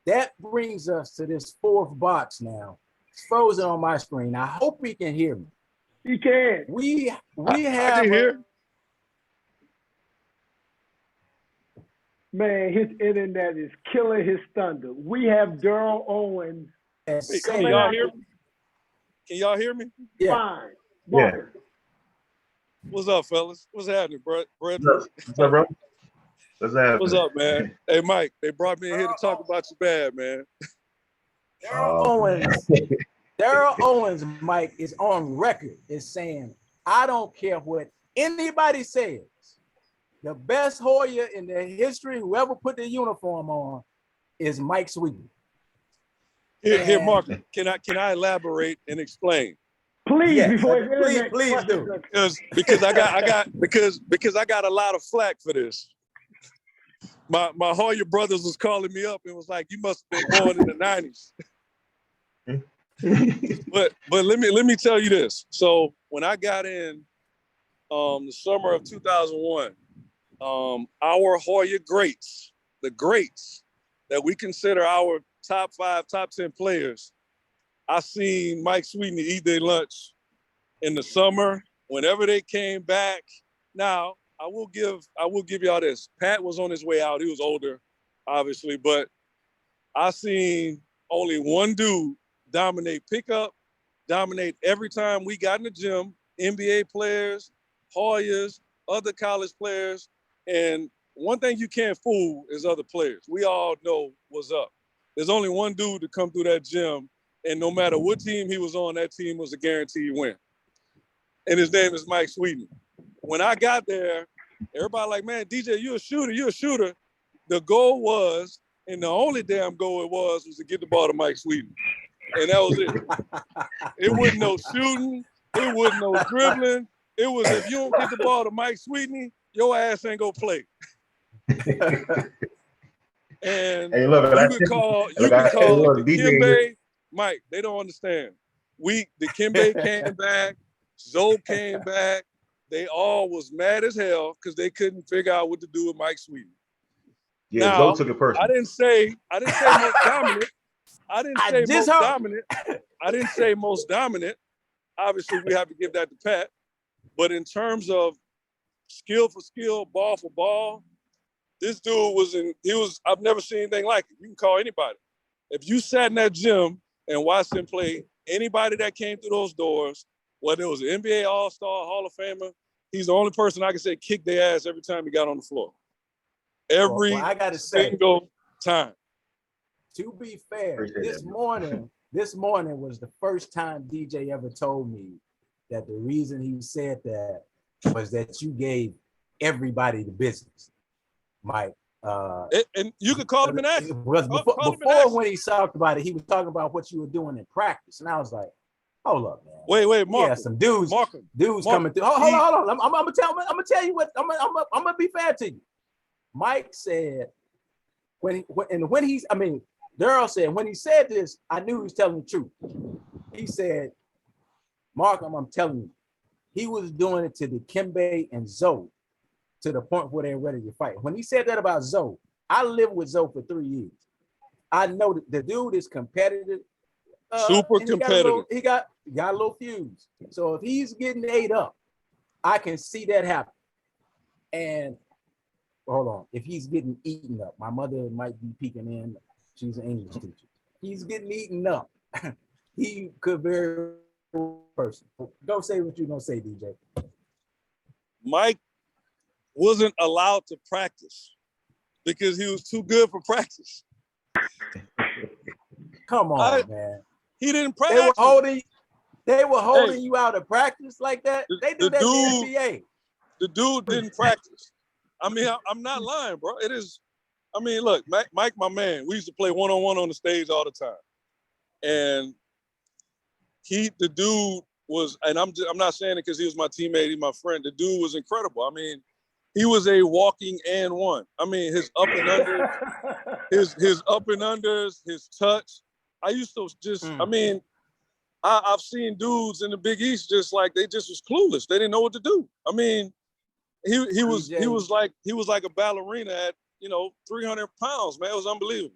That brings us to this fourth box now. It's frozen on my screen. I hope he can hear me. He can. We have I can hear. Man, his internet is killing his thunder. We have Daryl Owens. Hey, can y'all hear me? Can y'all hear me? Yeah. Fine. Yeah. What's up, fellas? What's happening, bro? What's up, bro? What's up, man? Hey, Mike, they brought me in here to talk about you bad, man. Daryl Owens, Mike, is on record is saying, I don't care what anybody says. The best Hoya in the history, whoever put the uniform on, is Mike Sweetney. Here, Mark, can I elaborate and explain? Please, yes, before please do. Because I got a lot of flack for this. My Hoya brothers was calling me up and was like, "You must have been born in the '90s." but let me tell you this. So when I got in the summer of 2001, our Hoya greats, the greats that we consider our top 5, top 10 players, I seen Mike Sweetney eat their lunch in the summer whenever they came back. Now, I will give y'all this. Pat was on his way out. He was older, obviously, but I seen only one dude dominate pickup, dominate every time we got in the gym, NBA players, Hoyas, other college players. And one thing you can't fool is other players. We all know what's up. There's only one dude to come through that gym, and no matter what team he was on, that team was a guaranteed win. And his name is Mike Sweetney. When I got there, everybody like, man, DJ, you're a shooter. The goal was, and the only damn goal it was to get the ball to Mike Sweetney. And that was it. It wasn't no shooting. It wasn't no dribbling. It was, if you don't get the ball to Mike Sweetney, your ass ain't gonna play. And hey, look, you can call the Kimbe, Mike, they don't understand. The Kimbe came back, Zoe came back. They all was mad as hell because they couldn't figure out what to do with Mike Sweetney. Yeah, now, Zoe took it personally. I didn't say most dominant. I didn't say most dominant. Obviously, we have to give that to Pat. But in terms of skill for skill, ball for ball, this dude I've never seen anything like it. You can call anybody. If you sat in that gym and watched him play, anybody that came through those doors, whether it was an NBA All-Star, Hall of Famer, he's the only person I can say kicked their ass every time he got on the floor. Every I gotta say, single time. To be fair, this morning was the first time DJ ever told me that the reason he said that was that you gave everybody the business, Mike. And you could call him an ass. Before when he talked about it, he was talking about what you were doing in practice, and I was like, "Hold up, man." Wait, Mark. Yeah, some dudes coming through. Hold on. I'm gonna tell you what. I'm gonna be fair to you. Mike said Daryl said when he said this, I knew he was telling the truth. He said, Markham, I'm telling you, he was doing it to Dikembe and Zoe to the point where they're ready to fight. When he said that about Zoe, I lived with Zoe for 3 years. I know that the dude is competitive. Super competitive. He got a little fuse. So if he's getting ate up, I can see that happen. And hold on, if he's getting eaten up, my mother might be peeking in. She's an English teacher. He's getting eaten up. He could very person. Go say what you're gonna say, DJ. Mike wasn't allowed to practice because he was too good for practice. Come on, man. He didn't practice. They were holding you out of practice like that. They do that in the NBA. The dude didn't practice. I mean, I'm not lying, bro. It is. I mean, look, Mike, my man. We used to play one-on-one on the stage all the time, and the dude was, and I'm not saying it because he was my teammate, he's my friend. The dude was incredible. I mean, he was a walking and one. I mean, his up and unders, his up and unders, his touch. I used to just, I mean, I've seen dudes in the Big East just like they just was clueless. They didn't know what to do. I mean, he was like a ballerina at 300 pounds, man. It was unbelievable.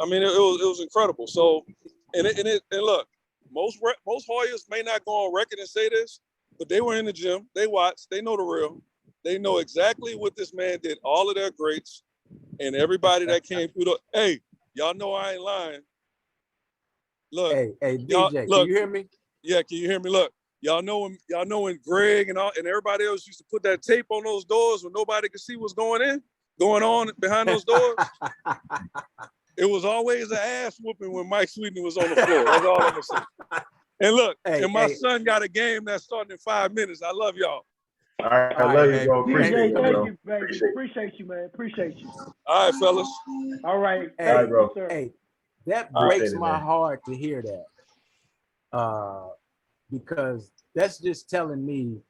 I mean, it was incredible. So, and look, most Hoyas may not go on record and say this, but they were in the gym. They watched. They know the real. They know exactly what this man did. All of their greats and everybody that came through the. Hey, y'all know I ain't lying. Look, hey DJ, look, can you hear me? Yeah, can you hear me? Look, y'all know when Greg and everybody else used to put that tape on those doors when nobody could see what's going on behind those doors. It was always an ass whooping when Mike Sweetney was on the floor. That's all I'm gonna say. And look, my son got a game that's starting in 5 minutes. I love y'all. All right, I love you, bro. Appreciate you, thank bro. you, baby. Appreciate you, man. Appreciate you. All right, fellas. All right. Hey, all right, bro. Sir. Hey, that breaks my heart to hear that. Because that's just telling me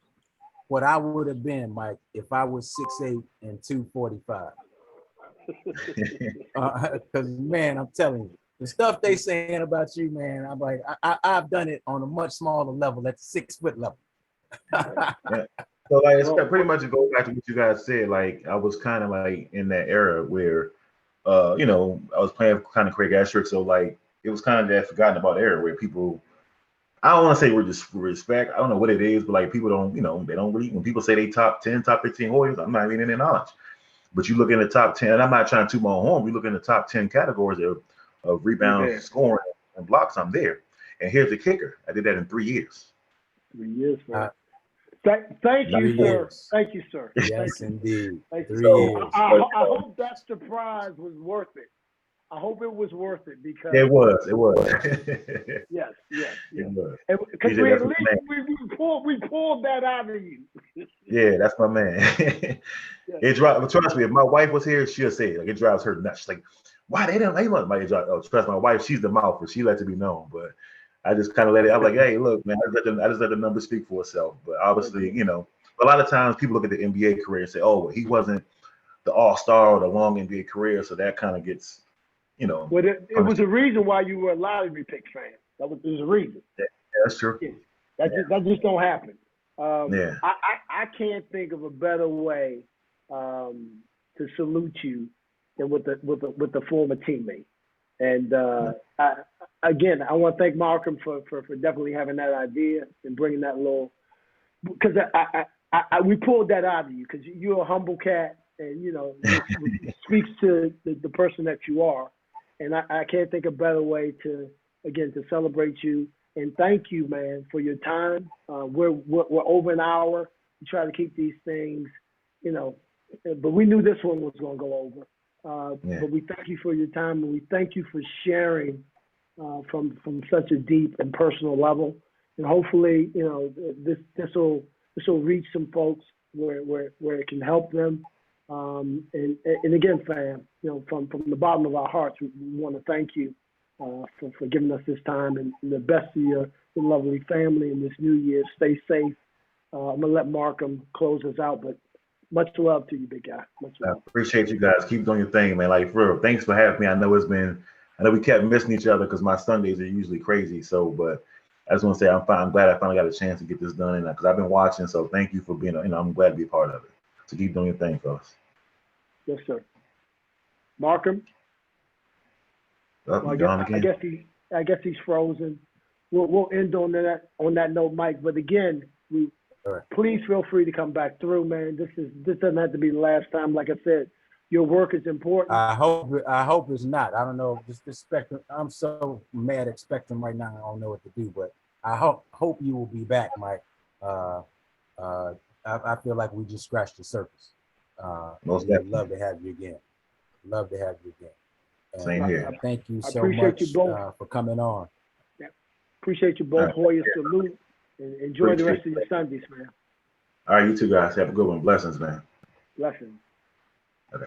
what I would have been, Mike, if I was 6'8" and 245. Because man, I'm telling you, the stuff they saying about you, man, I'm like, I've done it on a much smaller level, at the 6 foot level. Yeah. So like, it's pretty much to go back to what you guys said. Like, I was kind of like in that era where, I was playing kind of Craig Asterisk, so like it was kind of that forgotten about era where people, I don't want to say we're just respect. I don't know what it is, but like people don't, they don't really, when people say they top 10, top 15 Hoyas, I'm not even in their knowledge. But you look in the top 10, and I'm not trying to toot my own horn. We look in the top 10 categories of rebounds, scoring, and blocks. I'm there. And here's the kicker: I did that in 3 years. 3 years, man. Thank you, sir. Thank you, sir. Yes, indeed. 3 years. I hope that surprise was worth it. I hope it was worth it because it was. Yes. It was. Because we pulled that out of you. Yeah, that's my man. It drives. Trust me, if my wife was here, she'll say it. Like, it drives her nuts. She's like, why they don't want my job? Oh, trust my wife, she's the mouth, but she lets it be known. But I just kind of let it. I'm like, hey, look, man, I just let the numbers speak for itself. But obviously, a lot of times people look at the NBA career and say, oh, well, he wasn't the all-star or the long NBA career, so that kind of gets. Well, it was a reason why you were allowed to be picked fan. There's a reason. Yeah, that's true. That just don't happen. Yeah. I can't think of a better way to salute you than with the former teammate. And I want to thank Malcolm for definitely having that idea and bringing that little, because we pulled that out of you because you're a humble cat and it speaks to the person that you are. And I can't think of a better way to celebrate you and thank you, man, for your time. We're over an hour. We try to keep these things, but we knew this one was going to go over. But we thank you for your time, and we thank you for sharing from such a deep and personal level. And hopefully, this will reach some folks where it can help them. And again, fam, from the bottom of our hearts, we want to thank you for giving us this time and the best of your lovely family in this new year. Stay safe. I'm gonna let Markham close us out, but much love to you, big guy. Much love. I appreciate you guys. Keep doing your thing, man. Like, for real, thanks for having me. I know it's been I know we kept missing each other because my Sundays are usually crazy. So, but I just want to say I'm glad I finally got a chance to get this done, and because I've been watching. So thank you for being, I'm glad to be a part of it. So keep doing your thing, fellas. Yes, sir. Markham. Oh, Well, gone I again. guess he's frozen. We'll end on that note, Mike. But again, please feel free to come back through, man. This doesn't have to be the last time. Like I said, your work is important. I hope it's not. I don't know. Just the Spectrum. I'm so mad at Spectrum right now. I don't know what to do. But I hope you will be back, Mike. I feel like we just scratched the surface. Most We'd love to have you again. Love to have you again. And Same here. Thank you I so appreciate much you both. for coming on. Appreciate you both. Hoya salute. And enjoy the rest of your Sundays, man. All right, you two guys have a good one. Blessings, man. Blessings. Okay.